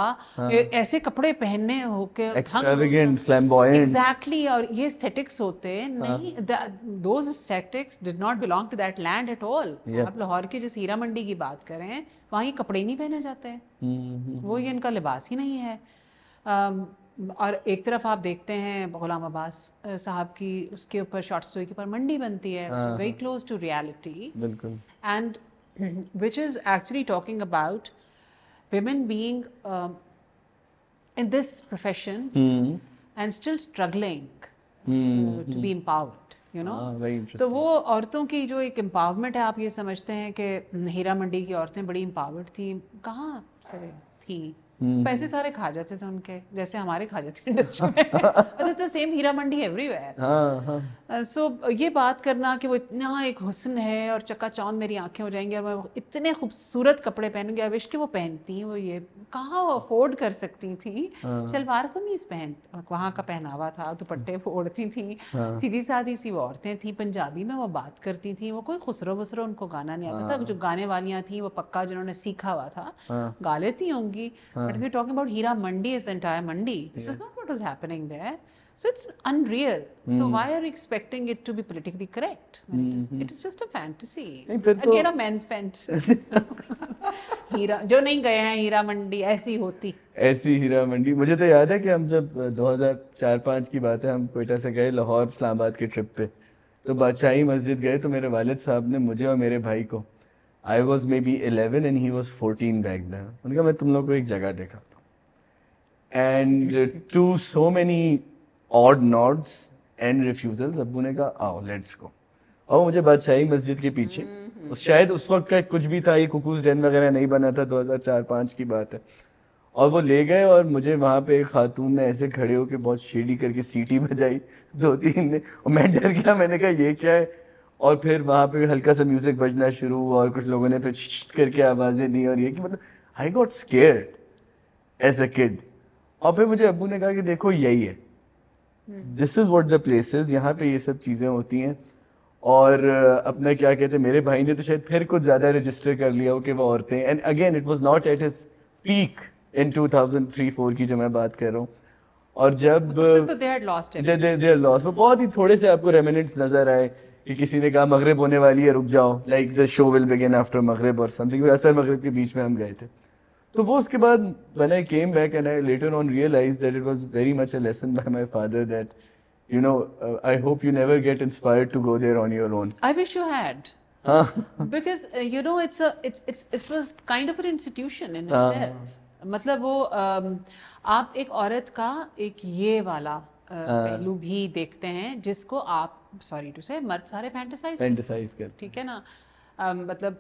ایسے کپڑے پہننے ہو کے ایکسٹراویگنٹ, فلیمبوینٹ. ایگزیکٹلی. اور یہ اسٹیٹکس ہوتے نہیں, those statics did not belong to that land at all. آپ لاہور کے جس ہیرا منڈی کی بات کریں, وہاں یہ کپڑے نہیں پہنے جاتے ہیں, وہ یہ ان کا لباس ہی نہیں ہے. اور ایک طرف آپ دیکھتے ہیں غلام عباس صاحب کی, اس کے اوپر شارٹ اسٹوری کے اوپر منڈی بنتی ہے, which is very close to reality. بالکل. And which is actually talking about women being in this profession and still struggling to be empowered, you know. تو وہ عورتوں کی جو ایک امپاورمنٹ ہے, آپ یہ سمجھتے ہیں کہ ہیرا منڈی کی عورتیں بڑی امپاورڈ تھیں, کہاں سے تھیں؟ پیسے سارے کھا جاتے تھے ان کے, جیسے ہمارے کھا جاتے انڈسٹری میں. سیم ہیرا منڈی ایوری ویئر. سو یہ بات کرنا کہ وہ اتنا ایک حسن ہے اور چکا چوند میری آنکھیں ہو جائیں گی اور میں اتنے خوبصورت کپڑے پہنوں گی, وش کہ وہ پہنتی ہیں, وہ یہ کہاں وہ افورڈ کر سکتی تھیں. شلوار قمیض وہاں کا پہناوا تھا, دوپٹے اوڑھتی تھیں, سیدھی سادھی سی وہ عورتیں تھیں, پنجابی میں وہ بات کرتی تھیں, وہ کوئی خسرو بسرو ان کو گانا نہیں آتا تھا. جو گانے والیاں تھیں وہ پکا جنہوں نے سیکھا ہوا تھا گا لیتی ہوں گی. But if you're talking about Hira Mandi as the entire Mandi, this is not what was happening there. So it's unreal. So why are you expecting it to be politically correct? It is just a fantasy. Again, a man's fantasy. ہیرا جو نہیں گئے ہیں ہیرا منڈی ایسی ہوتی, ایسی ہیرا منڈی. مجھے تو یاد ہے کہ ہم جب 2004-05 کی بات ہے, ہم کوئٹہ سے گئے لاہور اسلام آباد کی ٹرپ پہ, تو بادشاہی مسجد گئے, تو میرے والد صاحب نے مجھے اور میرے بھائی کو, I was maybe 11 and he was 14 back then. ان نے کہا میں تم لوگ کو ایک جگہ دکھاتا ہوں. And to so many odd nods and refusals, ابو نے کہا آؤ لیٹس گو. اور مجھے بادشاہی مسجد کے پیچھے, شاید اس وقت کا کچھ بھی تھا, یہ کوکوز ڈین وغیرہ نہیں بنا تھا, 2004-05 کی بات ہے, اور وہ لے گئے, اور مجھے وہاں پہ ایک خاتون نے ایسے کھڑے ہو کے بہت شیڈی کر کے سیٹی بجائی 2-3 نے, اور میں ڈر گیا, میں نے کہا یہ کیا ہے. اور پھر وہاں پہ ہلکا سا میوزک بجنا شروع, اور کچھ لوگوں نے پھر چٹ کر کے آوازیں دی, اور یہ کہ مطلب I got scared as a kid. اور پھر مجھے ابو نے کہا کہ دیکھو یہی ہے, دس از واٹ دا پلیسز, یہاں پہ یہ سب چیزیں ہوتی ہیں. اور اپنا کیا کہتے ہیں, میرے بھائی نے تو شاید پھر کچھ زیادہ رجسٹر کر لیا ہو کہ وہ عورتیں, and again it was not at his peak in 2003-04 کی جو میں بات کر رہا ہوں. اور جب they had lost, وہ بہت ہی تھوڑے سے آپ کو ریمیننٹس نظر آئے کہ کسی نے کہا مغرب ہونے والی ہے, رک جاؤ, like the show will begin after مغرب اور سم تھنگ. اثر مغرب کے بیچ میں ہم گئے تھے. تو وہ اس کے بعد when I came back and I later on realized that it was very much a lesson by my father that, you know, I hope you never get inspired to go there on your own. I wish you had. Because you know it was kind of an institution in itself. مطلب وہ آپ ایک عورت کا ایک یہ والا پہلو بھی دیکھتے ہیں جس کو آپ سوری ٹو سے مرد سارے فینٹیسائز کرتے, ٹھیک ہے نا, مطلب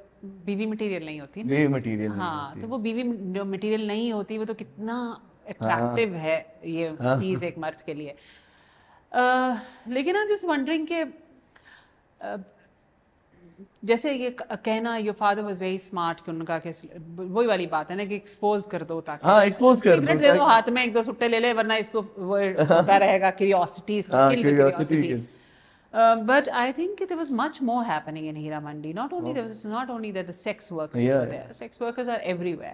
بیوی مٹیریل نہیں ہوتی, بیوی مٹیریل, ہاں, تو وہ بیوی جو مٹیریل نہیں ہوتی وہ تو کتنا اٹریکٹیو ہے یہ چیز ایک مرد کے لیے. لیکن آئی ایم جسٹ ونڈرنگ کہ جیسے یہ کہنا your father was very smart, کہ ان کا کہ وہی والی بات ہے نا کہ ایکسپوز کر دو, تاکہ ہاں ایکسپوز کر دو, سگریٹ دے دو ہاتھ میں, 1-2 سٹے لے لے, ورنہ اس کو وہ ہوتا رہے گا curiosity. But I think there was much more happening in Hira Mandi. Not only there was not only that the sex workers were there. Sex workers are everywhere.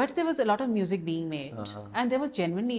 But there was a lot of music being made, and there was genuinely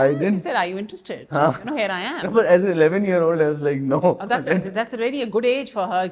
I didn't, she said are you interested, you know, here I am. But as an 11-year-old I was like no. That's really a good age for her,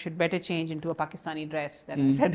should better change into a Pakistani dress. Then I said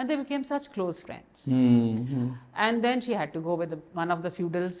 And they became such close friends. And then she had to go with one of the feudals,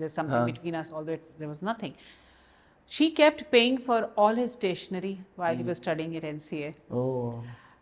there's something between us, although there was nothing. She kept paying for all his stationery while he was studying at NCA.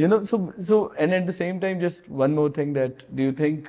you know, so and at the same time just one more thing, that do you think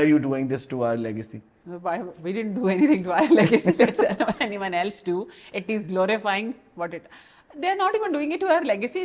are you doing this to our legacy? We didn't do anything to our legacy. Let's anyone else do. It is glorifying what it. They are not even doing it to our legacy.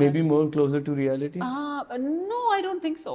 Maybe more closer to reality? No, I don't think so.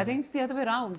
I think it's the other way around.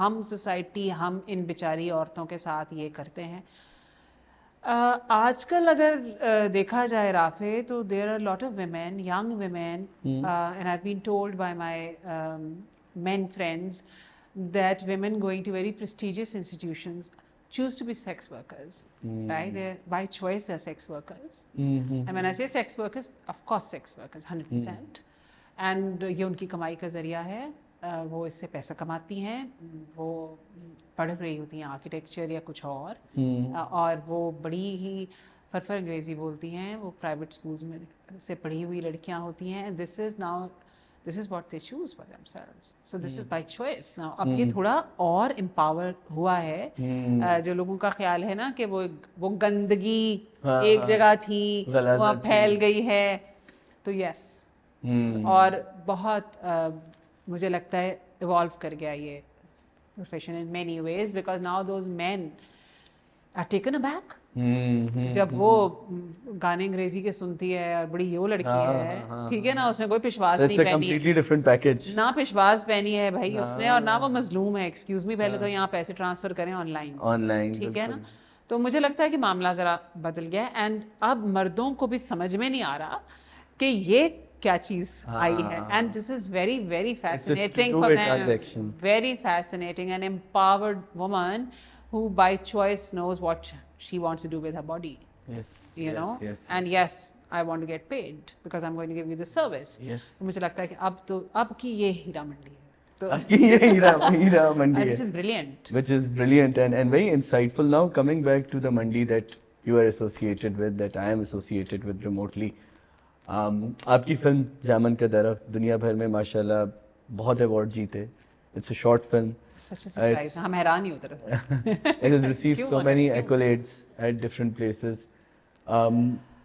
ہم society ہم ان بیچاری عورتوں کے ساتھ یہ کرتے ہیں. آج کل اگر دیکھا جائے رافع تو there are lot of women young women and I been told by my men friends that women going to very prestigious institutions choose to be sex workers, right? They by choice are sex workers. And when I say sex workers, of course sex workers 100%. And یہ ان کی کمائی کا ذریعہ ہے, وہ اس سے پیسہ کماتی ہیں, وہ پڑھ رہی ہوتی ہیں آرکیٹیکچر یا کچھ اور وہ بڑی ہی فرفر انگریزی بولتی ہیں, وہ پرائیویٹ اسکولز میں سے پڑھی ہوئی لڑکیاں ہوتی ہیں. This is what they choose for themselves. So this is by choice. Now, اب یہ تھوڑا اور empower ہوا ہے. جو لوگوں کا خیال ہے نا کہ وہ گندگی ایک جگہ تھی, وہ پھیل گئی ہے, تو یس. اور بہت مجھے لگتا ہے ایوالو کر گیا یہ profession in many ways because now those men are taken aback. جب وہ گانے انگریزی کے سنتی ہے اور بڑی یہ لڑکی ہے, ٹھیک ہے نا, اس نے کوئی پشواز نہیں پہنی, نہ پشواز پہنی ہے بھائی اس نے, اور نہ وہ مظلوم ہے. ایکسکیوز می, پہلے تو یہاں پیسے ٹرانسفر کریں آن لائن, ٹھیک ہے نا. تو مجھے لگتا ہے کہ معاملہ ذرا بدل گیا ہے. اینڈ اب مردوں کو بھی سمجھ میں نہیں آ رہا کہ یہ کیا چیز آئی ہے. And this is very very fascinating for them, very fascinating. An empowered woman who by choice knows what she wants to do with her body. You know, and yes, I want to get paid because I'm going to give you the service. مجھے لگتا ہے کہ اب کی یہ ہیرا منڈی ہے. Which is brilliant and very insightful. Now coming back to the mandi that you are associated with, that I am associated with remotely. آپ کی فلم جامن کا درخت دنیا بھر میں ماشاءاللہ بہت ایوارڈ جیتے. It's a short film. Such a surprise. ہم حیران ہی ہوتے رہتے. It has received so many accolades at different places.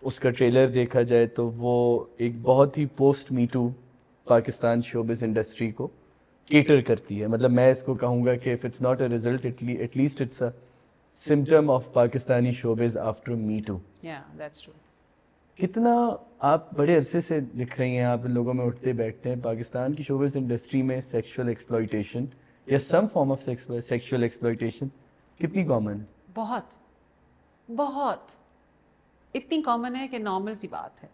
اس کا ٹریلر دیکھا جائے تو وہ ایک بہت ہی post me too Pakistan showbiz industry کو کیٹر کرتی ہے. مطلب میں اس کو کہوں گا کہ if it's not a result, at least it's a symptom of Pakistani showbiz after me too. Yeah, that's true. کتنا آپ بڑے عرصے سے لکھ رہی ہیں, آپ ان لوگوں میں اٹھتے بیٹھتے ہیں, پاکستان کی شوبز انڈسٹری میں سیکشول ایکسپلائٹیشن یا سم فارم آف سیکشول ایکسپلائٹیشن کتنی کامن ہے؟ بہت اتنی کامن ہے کہ نارمل سی بات ہے.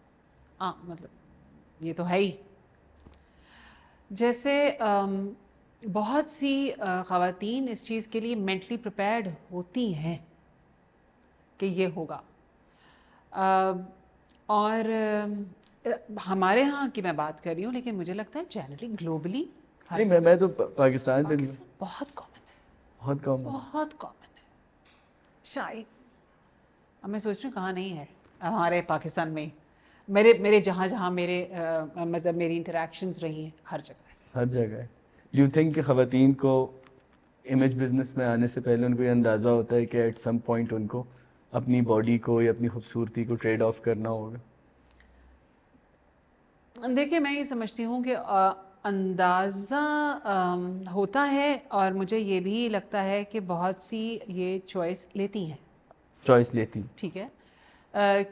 مطلب یہ تو ہے ہی. جیسے بہت سی خواتین اس چیز کے لیے مینٹلی پریپیئرڈ ہوتی ہیں کہ یہ ہوگا, اور ہمارے ہاں کی میں بات کر رہی ہوں, لیکن مجھے لگتا ہے جنرلی گلوبلی میں تو پاکستان میں بہت کامن ہے شاید. اب میں سوچ رہی ہوں کہاں نہیں ہے ہمارے پاکستان میں, میرے جہاں میرے مطلب میری انٹریکشنز رہی ہیں, ہر جگہ ہے. ڈو یو تھنک کہ خواتین کو امیج بزنس میں آنے سے پہلے ان کو یہ اندازہ ہوتا ہے کہ ایٹ سم پوائنٹ ان کو اپنی باڈی کو یا اپنی خوبصورتی کو ٹریڈ آف کرنا ہوگا؟ دیکھیے میں یہ سمجھتی ہوں کہ اندازہ ہوتا ہے, اور مجھے یہ بھی لگتا ہے کہ بہت سی یہ چوائس لیتی ہیں, ٹھیک ہے,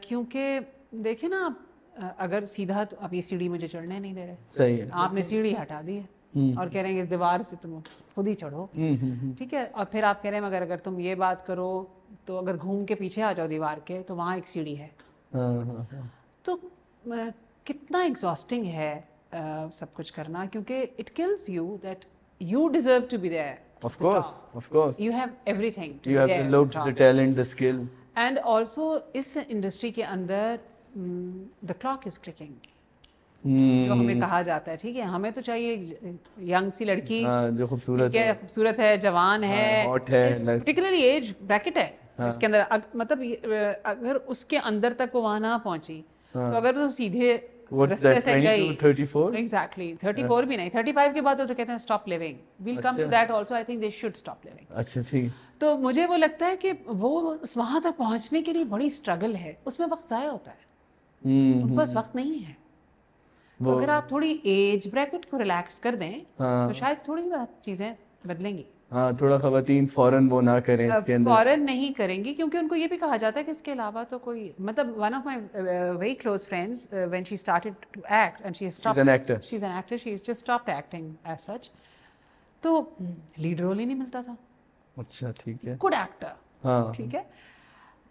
کیونکہ دیکھیں نا اگر سیدھا تو اب یہ سیڑھی مجھے چڑھنے نہیں دے رہے, صحیح ہے, آپ نے سیڑھی ہٹا دی ہے اور کہہ رہے ہیں اس دیوار سے تم خود ہی چڑھو, ٹھیک ہے, اور پھر آپ کہہ رہے ہیں مگر اگر تم یہ بات کرو تو اگر گھوم کے پیچھے آ جاؤ دیوار کے تو وہاں ایک سیڑھی ہے. تو کتنا ایگزاسٹنگ ہے سب کچھ کرنا, کیونکہ it kills you that you deserve to be there. Of course. You have everything to you be have there the looks, the talent, the skill. And also اس انڈسٹری کے اندر the clock is clicking. جو ہمیں کہا جاتا ہے, ٹھیک ہے, ہمیں تو چاہیے ینگ سی لڑکی جو خوبصورت ہے, جوان ہے, پرٹیکولرلی ایج بریکٹ ہے جس کے اندر, مطلب اگر اس کے اندر تک وہ وہاں نہ پہنچی تو اگر تو سیدھے رستے سے گئی, ایگزیکٹلی 34 بھی نہیں, 35 کے بعد تو کہتے ہیں stop living. Well come to that also, I think they should stop living. اچھا ٹھیک. تو مجھے وہ لگتا ہے کہ وہ وہاں تک پہنچنے کے لیے بڑی اسٹرگل ہے, اس میں وقت ضائع ہوتا ہے, ان کے پاس وقت نہیں ہے. تو اگر آپ تھوڑی ایج بریکٹ کو ریلیکس کر دیں تو شاید تھوڑی چیزیں بدلیں گی. ہاں, تھوڑا خواتین فوراً وہ نہ کریں اس کے اندر, فوراً نہیں کریں گی, کیونکہ ان کو یہ بھی کہا جاتا ہے کہ اس کے علاوہ تو کوئی, مطلب one of my very close friends when she started to act and she is an actor, she is just stopped acting as such. تو لیڈ رول ہی نہیں ملتا تھا. اچھا ٹھیک ہے. Good actor. ہاں ٹھیک ہے.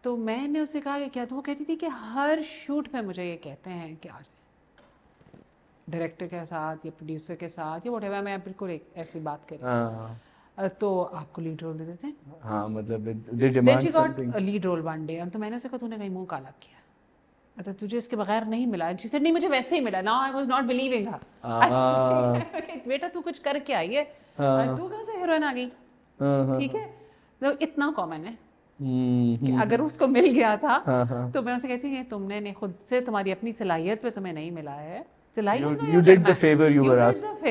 تو میں نے اسے کہا کہ کیا, تو وہ کہتی تھی کہ ہر شوٹ پہ مجھے یہ کہتے ہیں کہ آ جائیں ڈائریکٹر کے ساتھ یا پروڈیوسر کے ساتھ یا whatever, میں بالکل ایک ایسی بات کر رہی ہوں, تو آپ کو لیڈ رول دے دیتے ہیں. ہاں مطلب Then she got a lead role one day, تو میں نے اسے کہا تو نے کہیں منہ کالا کیا, مطلب تجھے اس کے بغیر نہیں ملا. She said نہیں مجھے ویسے ہی ملا. Now I was not believing her. بیٹا تو کچھ کر کے آئی ہے, تو کہاں سے ہیروئن آ گئی. ٹھیک ہے, تو اتنا کامن ہے کہ اگر اس کو مل گیا تھا تو میں اسے کہتی ہوں کہ تم نے خود سے تمہاری اپنی صلاحیت پہ تمہیں نہیں ملا ہے. You did the favor you were asked.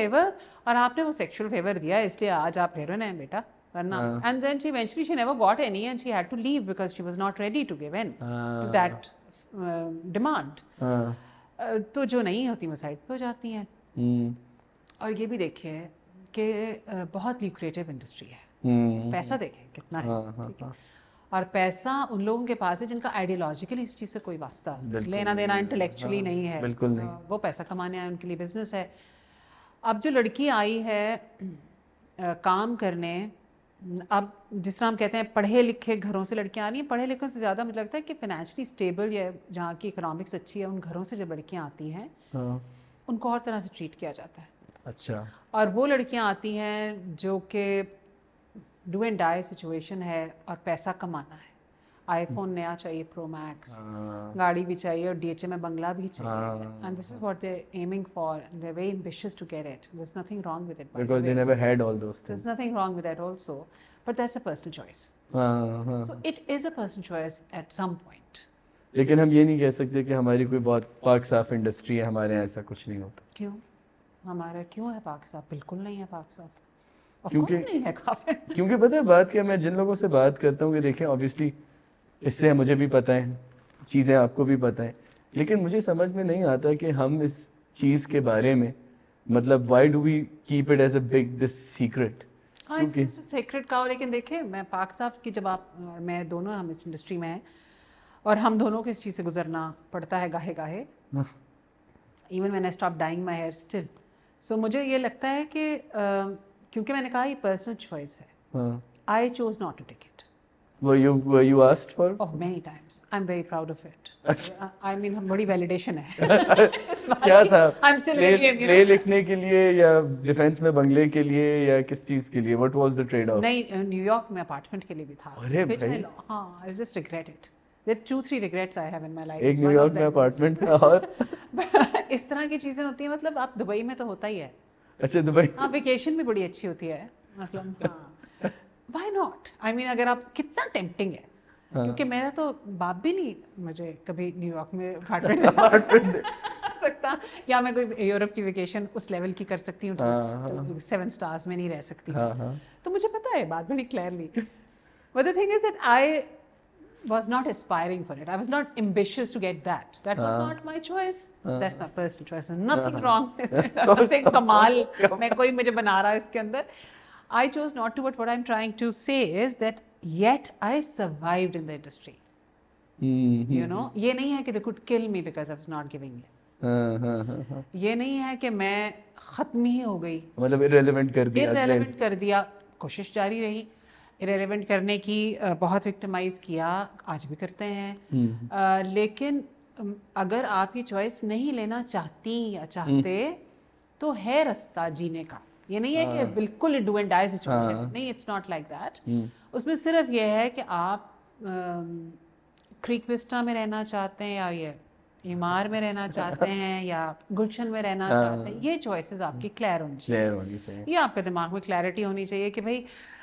اور آپ نے وہ سیکشل فیور دیا, اس لیے آج آپ ہیروئن ہیں بیٹا, ورنہ. And then she eventually she never got any and she had to leave because she was not ready to give in to that demand. تو جو نہیں ہوتی وہ سائڈ پہ ہو جاتی ہیں. اور یہ بھی دیکھیں کہ بہت لیکریٹو انڈسٹری ہے, پیسہ دیکھیں کتنا ہے. اور پیسہ ان لوگوں کے پاس ہے جن کا آئیڈیالوجیکلی اس چیز سے کوئی واسطہ لینا دینا انٹلیکچولی نہیں ہے, بالکل نہیں. وہ پیسہ کمانے آئے, ان کے لیے بزنس ہے. اب جو لڑکی آئی ہے کام کرنے, اب جس طرح ہم کہتے ہیں پڑھے لکھے گھروں سے لڑکیاں آ رہی ہیں, پڑھے لکھوں سے زیادہ مجھے لگتا ہے کہ فائنینشلی اسٹیبل یا جہاں کی اکنامکس اچھی ہے ان گھروں سے جب لڑکیاں آتی ہیں ان کو اور طرح سے ٹریٹ کیا جاتا ہے. اچھا. اور وہ لڑکیاں آتی ہیں جو کہ ڈو اینڈ ڈائی سچویشن ہے اور پیسہ کمانا ہے. آئی فون نیا چاہیے, پرو میکس, گاڑی بھی چاہیے اور ڈی ایچ اے میں بنگلہ بھی چاہیے. And this is what they aiming for, they very ambitious to get it. There is nothing wrong with it because they never had all those things. There's nothing wrong with that also, but that's a personal choice. So it is a personal choice at some point. لیکن ہم یہ نہیں کہہ سکتے کہ ہماری کوئی بہت پاک صاف انڈسٹری ہے, ہمارے یہاں ایسا کچھ نہیں ہوتا. کیوں ہمارا کیوں ہے پاک صاف؟ بالکل نہیں ہے پاک صاف. کیونکہ پتہ ہے بات کیا, میں جن لوگوں سے بات کرتا ہوں کہ دیکھیں اوبیسلی اس سے مجھے بھی پتہ ہے چیزیں, آپ کو بھی پتہ ہے, لیکن مجھے سمجھ میں نہیں آتا کہ ہم اس چیز کے بارے میں مطلب why do we keep it as a big this secret. ہاں سیکرٹ کا ہو, لیکن دیکھیں میں پاک صاف کی جب آپ میں دونوں ہم اس انڈسٹری میں ہیں اور ہم دونوں کو اس چیز سے گزرنا پڑتا ہے گاہے گاہے. Even when I stop dyeing my hair still. سو مجھے یہ لگتا ہے کہ کیونکہ میں نے کہا یہ پرسنل چوائس ہے, I choose not to take it. Were you asked for? Oh, many times. I'm very proud of it. I mean, بڑی ویلیڈیشن ہے. کیا تھا, I'm still again, لے لکھنے کے لیے یا ڈیفینس میں بنگلے کے لیے یا کس چیز کے لیے؟ What was the trade off? نہیں, نیو یارک میں اپارٹمنٹ کے لیے بھی تھا. ارے بھائی, ہاں, I just regret it. There are 2-3 regrets I have in my life. ایک نیو یارک میں اپارٹمنٹ تھا اور اس طرح کی چیزیں ہوتی ہیں. مطلب آپ دبئی میں تو ہوتا ہی ہے. اچھا دبئی, ہاں ویکیشن بھی بڑی اچھی ہوتی ہے. مطلب وائی ناٹ, آئی مین اگر آپ کتنا ٹیمپٹنگ ہے, کیونکہ میرا تو باپ بھی نہیں مجھے کبھی نیو یارک میں اپارٹمنٹ سکتا, یا میں کوئی یورپ کی ویکیشن اس لیول کی کر سکتی ہوں, 7 اسٹارز میں نہیں رہ سکتی. تو مجھے پتا ہے بات بڑی clearly. But the thing is that I was not aspiring for it. I was not ambitious to get that. That was not my choice. That's my personal choice. Nothing wrong with it. Nothing کمال میں کوئی مجھے بنا رہا ہے اس کے اندر. I chose not to, but what I'm trying to say is that yet I survived in the industry. You know, یہ نہیں ہے کہ they could kill me because I was not giving it. یہ نہیں ہے کہ میں ختم ہی ہو گئی, مطلب irrelevant کر دیا. irrelevant کر دیا. کوشش جاری رہی irrelevant کرنے کی, بہت وکٹمائز کیا, آج بھی کرتے ہیں. لیکن اگر آپ یہ چوائس نہیں لینا چاہتی یا چاہتے تو ہے رستہ جینے کا. یہ نہیں ہے کہ بالکل ڈو اینڈ ڈائی سچویشن, نہیں, اٹس ناٹ لائک دیٹ. اس میں صرف یہ ہے کہ آپ کریک وسٹا میں رہنا چاہتے ہیں یا یہ ایمار میں رہنا چاہتے ہیں یا گلشن میں رہنا چاہتے ہیں. یہ چوائسیز آپ کی کلیئر ہونی چاہیے. یہ آپ کے دماغ میں کلیئرٹی ہونی چاہیے کہ بھائی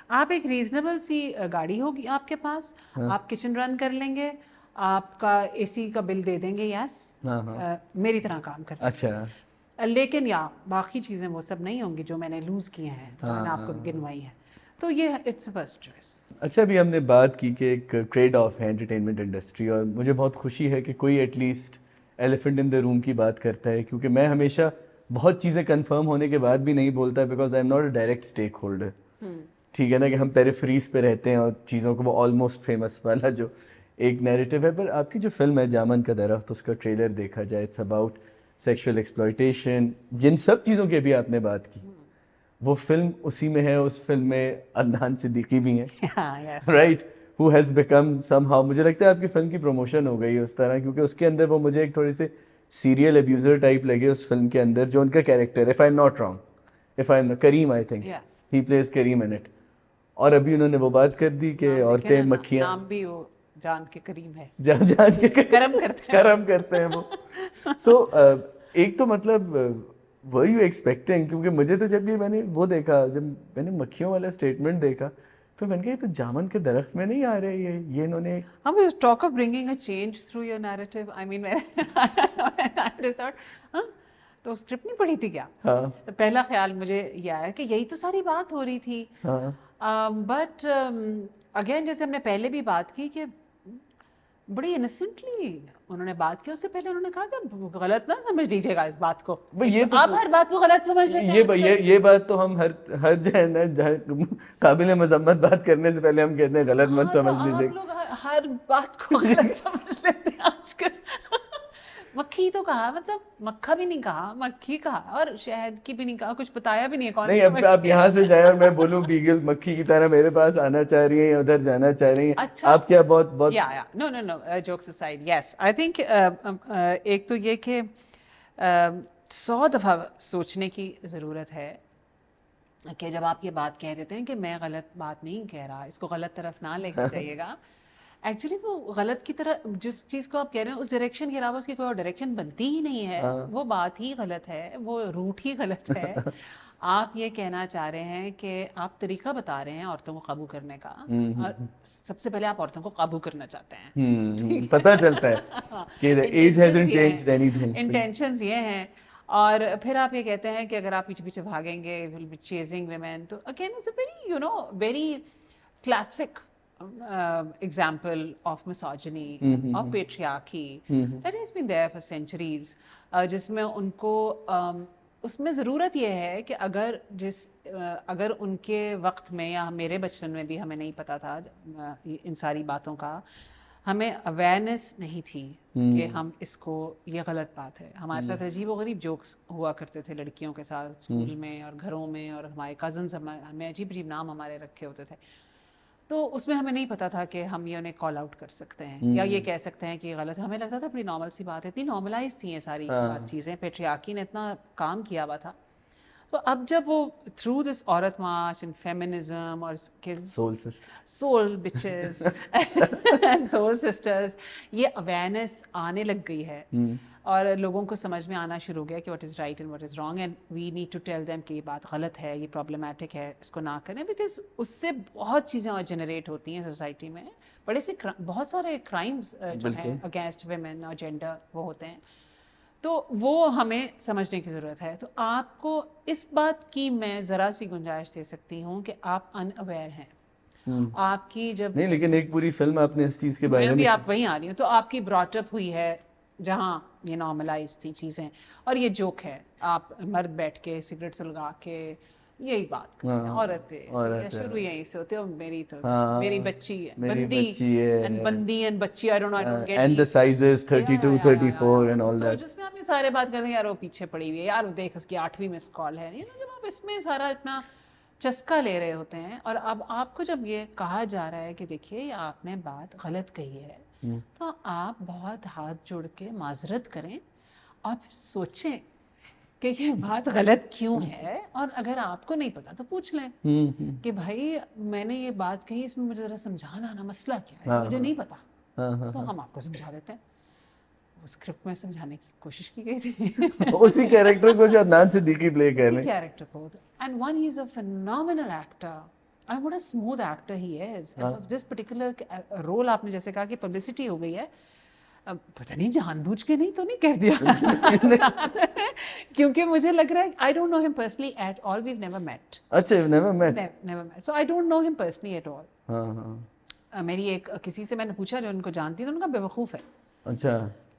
آپ ایک ریزنیبل سی گاڑی ہوگی آپ کے پاس, آپ کچن رن کر لیں گے, آپ کا اے سی کا بل دے دیں گے, یس میری طرح کام کر. اچھا, لیکن یا باقی چیزیں وہ سب نہیں ہوں گی جو میں نے لوز کیے ہیں, میں نے آپ کو گنوائی ہیں. تو یہ اٹس فرسٹ چوائس. اچھا ابھی ہم نے بات کی کہ ایک ٹریڈ آف ہے انٹرٹینمنٹ انڈسٹری, اور مجھے بہت خوشی ہے کہ کوئی ایٹ لیسٹ ایلیفنٹ ان دا روم کی بات کرتا ہے, کیونکہ میں ہمیشہ بہت چیزیں کنفرم ہونے کے بعد بھی نہیں بولتا, because I am not a direct stake holder. ٹھیک ہے نا, کہ ہم پیریفریز پہ رہتے ہیں اور چیزوں کو وہ آلموسٹ فیمس والا جو ایک نیریٹو ہے. پر آپ کی جو فلم ہے جامن کا درخت, اس کا ٹریلر دیکھا جائے, اٹس اباؤٹ سیکشول ایکسپلائٹیشن, جن سب چیزوں کی بھی آپ نے بات کی, وہ فلم اسی میں ہے. اس فلم میں عدنان صدیقی بھی ہیں, Yes. Right, who has become somehow, مجھے لگتا ہے آپ کی فلم کی پروموشن ہو گئی اس طرح, کیونکہ اس کے اندر وہ مجھے ایک تھوڑی سی سیریل ابیوزر ٹائپ لگے اس فلم کے اندر, جو ان کا character, if I'm not wrong, Kareem, I think he plays Kareem in it. اور ابھی انہوں نے وہ بات کر دی کہ عورتیں مکھیاں, نام بھی وہ جان کے کریم ہے, جان کے کرم کرتے ہیں وہ. سو ایک تو مطلب were you expecting, کیونکہ مجھے تو جب یہ میں نے وہ دیکھا, جب میں نے مکھیوں والا اسٹیٹمنٹ دیکھا, پھر میں نے کہا یہ تو جامن کے درخت میں نہیں آ رہے, یہ انہوں نے ہم talk of bringing a change through your narrative. I mean تو اسکرپٹ نہیں پڑھی تھی کیا, پہلا خیال مجھے یہ آیا کہ یہی تو ساری بات ہو رہی تھی. بٹ اگین جیسے ہم نے پہلے بھی بات کی کہ بڑی انسنٹلی انہوں نے بات کی. اس سے پہلے انہوں نے کہا کہ غلط نہ سمجھ لیجیے گا اس بات کو, آپ ہر بات کو غلط سمجھ لیتے ہیں. یہ بات تو ہم ہر جو ہے نا قابل مذمت بات کرنے سے پہلے ہم کہتے ہیں غلط مت سمجھ لیجیے. لوگ ہر بات کو غلط سمجھ لیتے ہیں آج کل. مکھی تو کہا, مطلب مکھا بھی نہیں کہا, مکھی کہا, اور شہد کی بھی نہیں کہا, کچھ بتایا بھی نہیں ہے کون سی. نہیں, اب آپ یہاں سے جائیں اور میں بولوں بیگل مکھی کی طرح میرے پاس آنا چاہ رہی ہیں یا ادھر جانا چاہ رہی ہیں, آپ کیا بہت no jokes aside, yes I think ایک تو یہ کہ 100 دفعہ سوچنے کی ضرورت ہے کہ جب آپ یہ بات کہہ دیتے ہیں کہ میں غلط بات نہیں کہہ رہا, اس کو غلط طرف نہ لے کے جائیے گا, ایکچولی وہ غلط کی طرح جس چیز کو آپ کہہ رہے ہیں اس ڈائریکشن کے علاوہ اس کی کوئی اور ڈائریکشن بنتی ہی نہیں ہے. وہ بات ہی غلط ہے, وہ روٹ ہی غلط ہے. آپ یہ کہنا چاہ رہے ہیں کہ آپ طریقہ بتا رہے ہیں عورتوں کو قابو کرنے کا, اور سب سے پہلے آپ عورتوں کو قابو کرنا چاہتے ہیں, پتہ چلتا ہے کہ age hasn't changed anything, intentions یہ ہیں. اور پھر آپ یہ کہتے ہیں کہ اگر آپ پیچھے پیچھے بھاگیں گے ول بی چیزنگ ویمن, تو again it's a very very classic example of misogyny, of patriarchy that has been there for centuries, جس میں ان کو اس میں ضرورت یہ ہے کہ اگر ان کے وقت میں یا میرے بچپن میں بھی ہمیں نہیں پتا تھا ان ساری باتوں کا, ہمیں اویئرنیس نہیں تھی کہ ہم اس کو, یہ غلط بات ہے. ہمارے ساتھ عجیب و غریب جوکس ہوا کرتے تھے لڑکیوں کے ساتھ اسکول میں اور گھروں میں, اور ہمارے کزنس ہمیں عجیب عجیب نام ہمارے رکھے ہوتے تھے. تو اس میں ہمیں نہیں پتا تھا کہ ہم یہ انہیں کال آؤٹ کر سکتے ہیں یا یہ کہہ سکتے ہیں کہ یہ غلط ہے. ہمیں لگتا تھا بڑی نارمل سی بات ہے, اتنی نارملائز تھیں یہ ساری چیزیں, پیٹریارکی نے اتنا کام کیا ہوا تھا. تو اب جب وہ تھرو دس عورت مارچ اینڈ فیمنزم اور سول بچز اینڈ سول سسٹرز, یہ اویئرنیس آنے لگ گئی ہے اور لوگوں کو سمجھ میں آنا شروع ہو گیا کہ what is right and what is wrong, and we need to tell them کہ یہ بات غلط ہے, یہ پرابلمٹک ہے, اس کو نہ کریں, بیکاز اس سے بہت چیزیں اور جنریٹ ہوتی ہیں سوسائٹی میں. بہت سارے کرائمز جو ہیں اگینسٹ ویمن اور جینڈر وہ ہوتے ہیں, تو وہ ہمیں سمجھنے کی ضرورت ہے. تو آپ کو اس بات کی میں ذرا سی گنجائش دے سکتی ہوں کہ آپ ان اویئر ہیں. آپ کی جب نہیں, لیکن ایک پوری فلم آپ نے اس چیز کے بارے میں, آپ وہیں آ رہی ہوں, تو آپ کی براٹ اپ ہوئی ہے جہاں یہ نارملائز تھی چیزیں, اور یہ جوک ہے, آپ مرد بیٹھ کے سگریٹ سلگا کے یہی بات کرتے ہیں, عورتیں شروع یہیں سے ہوتے, میری تو میری بچی ہے, بندی اینڈ بچی, I don't get and the sizes 32 34 and all that, جس میں آپ یہ سارے بات کرتے ہیں یار وہ پیچھے پڑی ہوئی ہے, یار دیکھ اس کی 8ویں مس کال ہے. جب آپ اس میں سارا اپنا چسکا لے رہے ہوتے ہیں, اور اب آپ کو جب یہ کہا جا رہا ہے کہ دیکھیے آپ نے بات غلط کہی ہے, تو آپ بہت ہاتھ جوڑ کے معذرت کریں اور پھر سوچیں کہ یہ بات غلط کیوں ہے, اور اگر آپ کو نہیں پتا تو پوچھ لیں کہ بھائی میں نے یہ بات کہی, اس میں مجھے ذرا سمجھانا نا, مسئلہ کیا ہے, مجھے نہیں پتا, تو ہم آپ کو سمجھا دیتے ہیں. اسکرپٹ میں سمجھانے کی کوشش کی گئی تھی اسی کیریکٹر کو جو عدنان صدیقی پلے کر رہے ہیں, کیریکٹر کو, and one he is a phenomenal actor, and what a smooth actor he is. This particular role آپ نے جیسے کہا کہ پبلسٹی ہو گئی ہے, پتہ نہیں جان بوجھ کے نہیں تو نہیں کہہ دیا کیونکہ مجھے لگ رہا ہے I don't know him personally at all, we've never met. اچھا, never met, so I don't know him personally at all. میری ایک کسی سے میں نے پوچھا جو ان کو جانتی ہے, تو ان کا بے وقوف ہے. اچھا,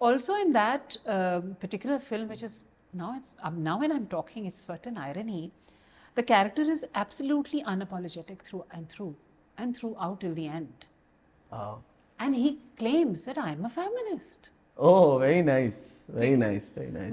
Also in that particular film, which is now when I'm talking, it's certain irony. The character is absolutely unapologetic through and throughout till the end. Oh. And he claims that I'm a feminist. Oh, very nice, very nice, very nice.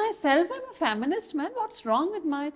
myself am a feminist man. What's wrong with my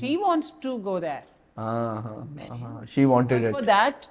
she wants to go there. She wanted it. For that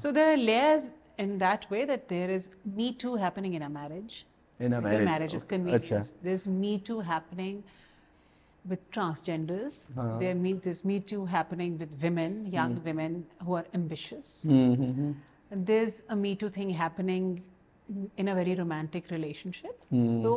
So there are layers in that way that there is Me Too happening in a marriage. In a marriage of convenience. There's Me Too happening with transgenders. There's Me Too happening with women, young women who are ambitious. And there's a Me Too thing happening in a very romantic relationship. So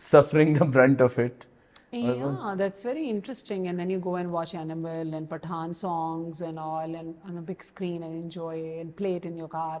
suffering the brunt of it. Yeah, that's very interesting. And then you go and watch Animal and Pathaan songs and all, and on a big screen and enjoy and play it in your car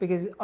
because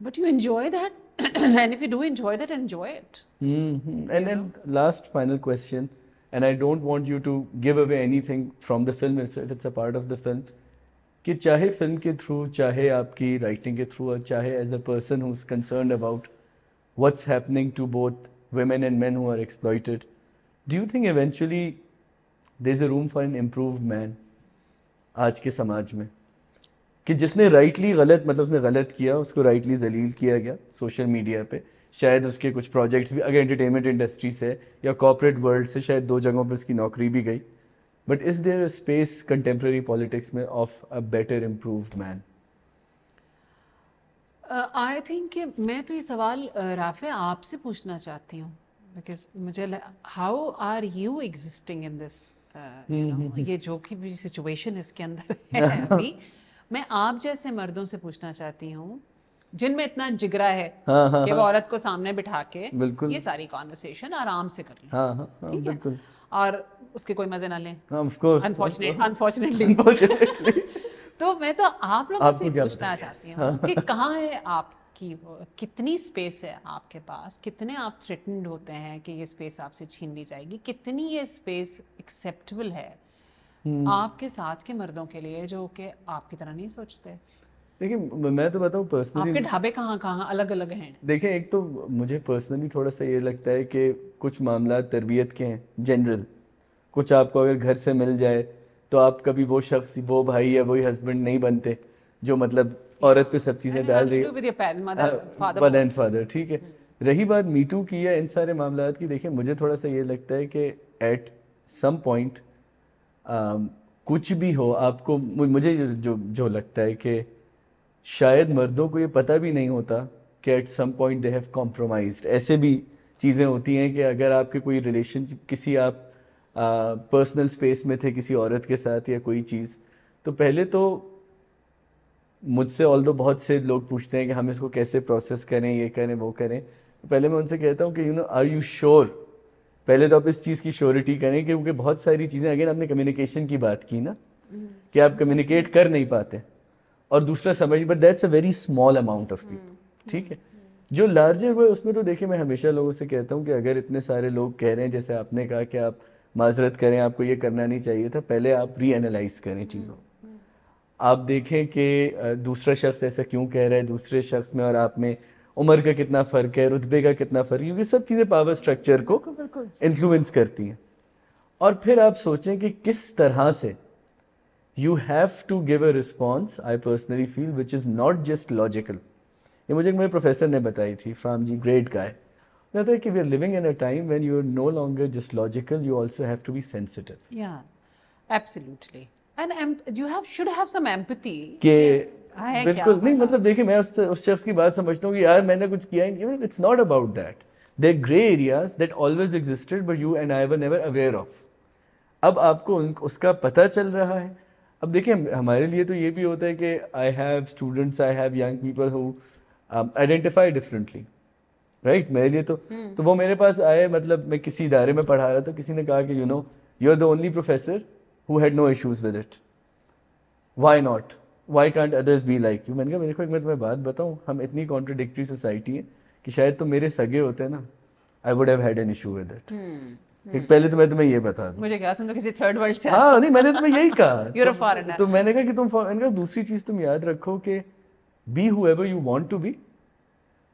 But you enjoy that, and if you do enjoy that, enjoy it. And then last final question, and I don't want you to give away anything from the film if it's a part of the film. کہ چاہے film کے through, چاہے آپ کی writing کے through, اور چاہے as a person who is concerned about what's happening to both women and men who are exploited, do you think eventually there's a room for an improved man آج کے سماج میں, کہ جس نے رائٹلی غلط, مطلب اس نے غلط کیا, اس کو رائٹلی ذلیل کیا گیا سوشل میڈیا پہ, شاید اس کے کچھ پروجیکٹس بھی اگر انٹرٹینمنٹ انڈسٹری سے یا کارپوریٹ ورلڈ سے شاید 2 جگہوں پہ اس کی نوکری بھی گئی, but is there a space contemporary politics میں of a better improved man? I think کہ میں تو یہ سوال رافع آپ سے پوچھنا چاہتی ہوں, بیکاز مجھے ہاؤ آر یو ایگزسٹنگ ان دس, یہ جو کہ بھی سچویشن اس کے اندر ہے ابھی, میں آپ جیسے مردوں سے پوچھنا چاہتی ہوں جن میں اتنا جگرا ہے کہ وہ عورت کو سامنے بٹھا کے یہ ساری کانورسیشن آرام سے کر لیں, ٹھیک ہے, اور اس کے کوئی مزے نہ لیں انفارچونیٹلی. تو میں تو آپ لوگوں سے پوچھنا چاہتی ہوں کہ کہاں ہے آپ کی, کتنی اسپیس ہے آپ کے پاس, کتنے آپ تھریٹنڈ ہوتے ہیں کہ یہ اسپیس آپ سے چھین لی جائے گی, کتنی یہ اسپیس ایکسیپٹیبل ہے آپ کے ساتھ کے مردوں کے لیے جو کہ آپ کی طرح نہیں سوچتے. دیکھیں میں تو بتاؤں پرسنلی, آپ کے ڈھابے کہاں کہاں الگ الگ ہیں. دیکھیں ایک تو مجھے پرسنلی تھوڑا سا یہ لگتا ہے کہ کچھ معاملات تربیت کے ہیں جنرل, کچھ آپ کو اگر گھر سے مل جائے تو آپ کبھی وہ شخص, وہ بھائی یا وہی ہسبینڈ نہیں بنتے جو مطلب عورت پہ سب چیزیں ڈال رہی ہے, مدر اینڈ فادر, ٹھیک ہے. رہی بات میٹو کی یا ان سارے معاملات کی, دیکھیں مجھے تھوڑا سا یہ لگتا ہے کہ ایٹ سم پوائنٹ کچھ بھی ہو آپ کو, مجھے جو لگتا ہے کہ شاید مردوں کو یہ پتہ بھی نہیں ہوتا کہ at some point they have compromised. ایسے بھی چیزیں ہوتی ہیں کہ اگر آپ کے کوئی ریلیشن, کسی آپ پرسنل اسپیس میں تھے کسی عورت کے ساتھ یا کوئی چیز, تو پہلے تو مجھ سے آلدو بہت سے لوگ پوچھتے ہیں کہ ہم اس کو کیسے پروسیس کریں, یہ کریں وہ کریں, تو پہلے میں ان سے کہتا ہوں کہ آر یو شیور, پہلے تو آپ اس چیز کی شیورٹی کریں, کیونکہ بہت ساری چیزیں, اگر آپ نے کمیونیکیشن کی بات کی نا, کہ آپ کمیونیکیٹ کر نہیں پاتے اور دوسرا سمجھ, but that's a very small amount of people, ٹھیک ہے. جو لارجر ہوئے اس میں تو دیکھیں میں ہمیشہ لوگوں سے کہتا ہوں کہ اگر اتنے سارے لوگ کہہ رہے ہیں, جیسے آپ نے کہا کہ آپ معذرت کریں, آپ کو یہ کرنا نہیں چاہیے تھا, پہلے آپ ری اینالائز کریں چیزوں, آپ دیکھیں کہ دوسرا شخص ایسا کیوں کہہ رہا ہے, دوسرے شخص میں اور آپ میں عمر کا کتنا فرق ہے, رتبے کا کتنا فرق ہے, کیونکہ سب چیزیں پاور اسٹرکچر کو انفلوئنس کرتی ہیں. اور پھر آپ سوچیں کہ کس طرح سے you have to give a response, I personally feel which is not just logical. یہ مجھے میرے پروفیسر نے بتائی تھی, فرام جی, گریٹ گائے, کہتا ہے کہ we are living in a time when you are no longer just logical, you also have to be sensitive. Yeah, absolutely. And you should have some empathy. کہ بالکل نہیں, مطلب دیکھیں میں اس شخص کی بات سمجھتا ہوں کہ یار میں نے کچھ کیا ہی نہیں, it's not about that, there grey areas that always existed but you and I were never aware of. اب آپ کو اس کا پتہ چل رہا ہے. اب دیکھیں ہمارے لیے تو یہ بھی ہوتا ہے کہ I have students, I have young people who identify differently, right. میرے لیے تو وہ میرے پاس آئے, مطلب میں کسی ادارے میں پڑھا رہا تھا, کسی نے کہا کہ you are the only professor who had no issues with it. Why not? Why can't others be like you? میں نے کہا دیکھو ایک میں تمہیں بات بتاؤں, ہم اتنی کانٹرڈکٹری سوسائٹی ہے کہ شاید تو میرے سگے ہوتے ہیں نا, I would have had an issue with it. پہلے تو میں تمہیں یہ بتا دوں, مجھے کہا تم تو کسی تھرڈ ورلڈ سے, ہاں نہیں میں نے تمہیں یہی کہا, You're a foreigner. تو میں نے کہا کہ تم, دوسری چیز تم یاد رکھو کہ be whoever you want to be,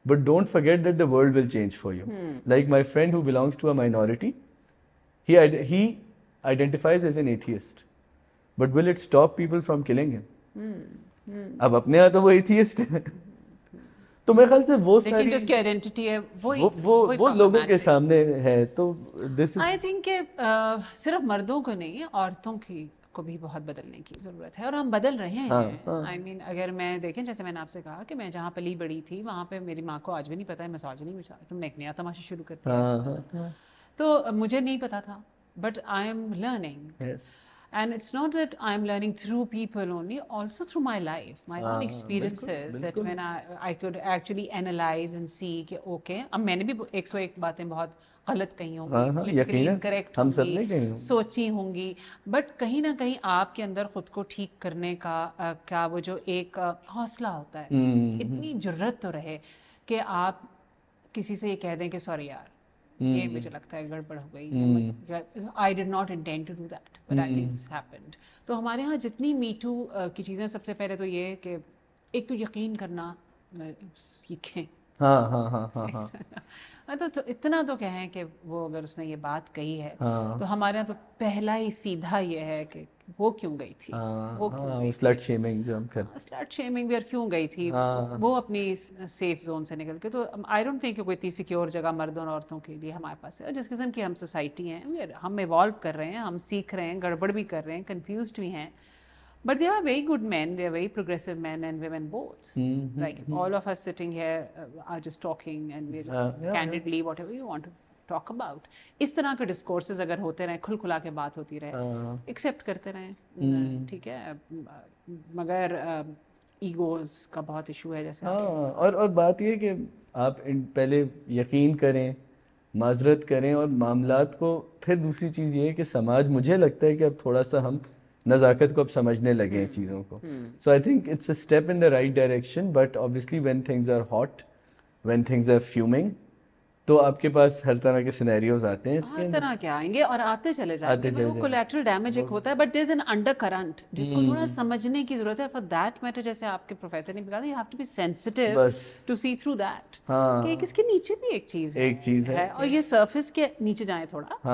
but don't forget that the world will change for you. Like my friend who belongs to a minority, he identifies as an atheist, but will it stop people from killing him? اب اپنے یہاں تو وہ atheist ہے, تو میرے خیال سے وہ ساری لیکن اس کی آئیڈینٹی ہے وہ لوگوں کے سامنے ہے. تو دس آئی تھنک کہ صرف مردوں کو نہیں, عورتوں کی کو بھی بہت بدلنے کی ضرورت ہے, اور ہم بدل رہے ہیں. آئی مین اگر میں دیکھیں, جیسے میں نے آپ سے کہا کہ میں جہاں پلی بڑی تھی وہاں پہ میری ماں کو آج بھی نہیں پتا ہے مساجنی میں تم نے ایک نیا تماشا شروع کر دیا, تو مجھے نہیں پتا تھا, but I am learning. Yes. And it's not that I'm learning through people only, also through my life, my own experiences, that when I could actually analyze and see کہ okay, اب میں نے بھی 101 باتیں بہت غلط کہی ہوں گی, politically incorrect ہوں گی, سوچی ہوں گی, بٹ کہیں نہ کہیں آپ کے اندر خود کو ٹھیک کرنے کا کیا وہ جو ایک حوصلہ ہوتا ہے, اتنی جرت تو رہے کہ آپ کسی سے یہ کہہ دیں کہ سوری یار یہ مجھے لگتا ہے گڑبڑ ہو گئی. I did not intend to do that, but I think this happened. تو ہمارے ہاں جتنی می ٹو کی چیزیں, سب سے پہلے تو یہ ہے کہ ایک تو یقین کرنا سیکھیں. ہاں ہاں ہاں ہاں ہاں تو اتنا تو کہیں کہ وہ اگر اس نے یہ بات کہی ہے تو ہمارے یہاں تو پہلا ہی سیدھا یہ ہے کہ وہ کیوں گئی تھی, وہ کیوں گئی, سلٹ شیمنگ جو ہم کرتے, سلٹ شیمنگ بھی, اور کیوں گئی تھی وہ اپنی سیف زون سے نکل کے. تو آئی ڈونٹ تھنک کہ کوئی اتنی سیکیور جگہ مردوں اور عورتوں کے لیے ہمارے پاس ہے. جس قسم کی ہم سوسائٹی ہیں, ہم ایوالو کر رہے ہیں, ہم سیکھ رہے ہیں, گڑبڑ بھی کر رہے ہیں, کنفیوزڈ بھی ہیں. But they are very good men, they are very progressive men and women both. Like all of us sitting here are just talking and we're just candidly whatever you want to talk about. اس طرح کے discourses اگر ہوتے رہیں, کھل کھلا کے بات ہوتی رہے, ایکسیپٹ کرتے رہیں, ٹھیک ہے. مگر ایگوز کا بہت ایشو ہے جیسے. اور بات یہ کہ آپ پہلے یقین کریں, معذرت کریں, اور معاملات کو پھر دوسری چیز یہ ہے کہ سماج, مجھے لگتا ہے کہ اب تھوڑا سا ہم نزاکت کو اب سمجھنے لگے ہیں چیزوں کو. So I think it's a step in the right direction, but obviously when things are hot, when things are fuming, تو آپ کے پاس ہر طرح کے سینیریوز آتے ہیں. ہر طرح کے آئیں گے اور آتے چلے جائیں گے. وہ کولیٹرل ڈیمیج ایک ہوتا ہے, but there is N under current جس کو تھوڑا سمجھنے کی ضرورت ہے. فار دیٹ میٹر, جیسے آپ کے پروفیسر نے بھی کہا تھا, you have to be sensitive to see through that, کہ اس کے نیچے بھی ایک چیز ہے, اور یہ سرفیس کے نیچے جائیں تھوڑا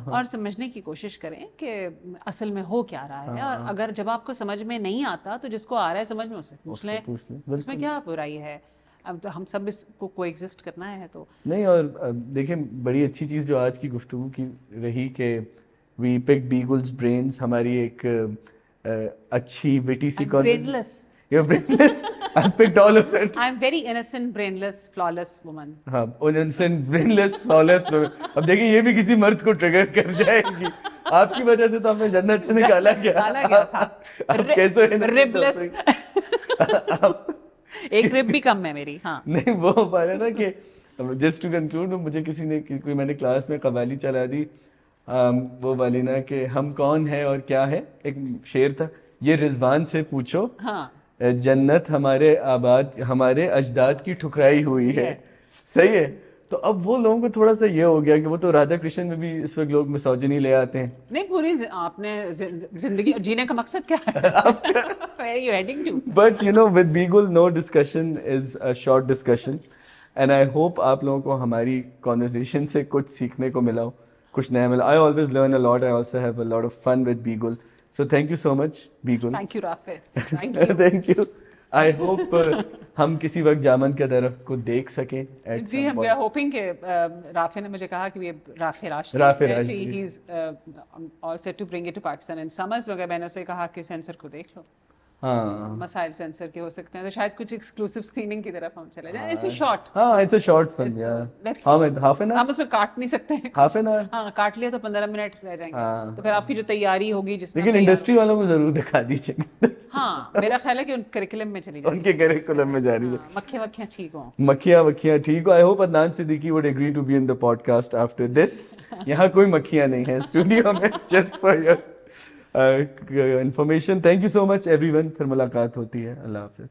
اور سمجھنے کی کوشش کریں کہ اصل میں ہو کیا رہا ہے. اور اگر جب آپ کو سمجھ میں نہیں آتا تو جس کو آ رہا ہے سمجھ میں اسے پوچھ لیں, اس میں کیا برائی ہے. اب تو ہم سب اس کو ایگزسٹ کرنا ہے تو نہیں. اور دیکھیں بڑی اچھی چیز جو آج کی گفتگو کی رہی کہ وی پک بیگلز برینز, ہماری ایک اچھی وٹی سی brainless. You're brainless. I picked all of it. I'm very innocent, brainless, flawless woman. ہاں, innocent, brainless, flawless woman. اب دیکھیں یہ بھی کسی مرد کو ٹریگر کر جائے گی. آپ کی وجہ سے تو ہمیں جنت سے نکالا گیا تھا. اب کیسے ribless. ایک رب بھی کم ہے میری. ہاں نہیں, وہ بات ہے نا کہ جسٹ ٹو کنکلوڈ, مجھے کسی نے کوئی, میں نے کلاس میں قوالی چلا دی وہ والی نا کہ ہم کون ہیں اور کیا ہے. ایک شعر تھا, یہ رضوان سے پوچھو جنت ہمارے آباد, ہمارے اجداد کی ٹھکرائی ہوئی ہے. صحیح ہے. تو اب وہ لوگوں کو تھوڑا سا یہ ہو گیا کہ وہ تو رادھا کرشن میں بھی اس وقت لوگ مسوجنی لے آتے ہیں. نہیں, پوری آپ نے زندگی جینے کا مقصد کیا ہے؟ But you know with bagel no discussion is a short discussion, and I hope آپ لوگوں کو ہماری کانورسیشن سے کچھ سیکھنے کو ملا ہو, کچھ نیا ملا. I always learn a lot, I also have a lot of fun with بیگل. So thank you so much, Beagle. Thank you, Rafe. Thank you. Thank you. I hope ہم کسی وقت جامن کے درخت کو دیکھ سکیں. جی, ہم ہوپنگ کہ رافے نے مجھے کہا کہ یہ رافے Rashid he is all set to bring it to Pakistan in summers. مگر میں نے اسے کہا کہ سینسر کو دیکھ لو, مسائل سینسر کے ہو سکتے ہیں, تو شاید کچھ ایکسکلوسیو اسکریننگ کی طرف ہم چلے جائیں. اٹس اے شارٹ, ہاں it's a short film. Half an hour ہم اس میں کاٹ نہیں سکتے ہیں. ہاف این آور, ہاں کاٹ لیا تو 15 منٹ رہ جائیں گے. تو پھر آپ کی جو تیاری ہوگی جس میں, لیکن انڈسٹری والوں کو ضرور دکھا دیجیے. ہاں میرا خیال ہے کہ ان کریکولم میں چلی جائے, ان کے کریکولم میں جاری ہے. مکھیاں ٹھیک ہوں, مکھیاں ٹھیک ہو. I hope Adnan Siddiqui would agree to be in the podcast after this. یہاں کوئی مکھیاں نہیں ہیں اسٹوڈیو میں, just for your information. Thank you so much everyone. پھر ملاقات ہوتی ہے. اللہ حافظ.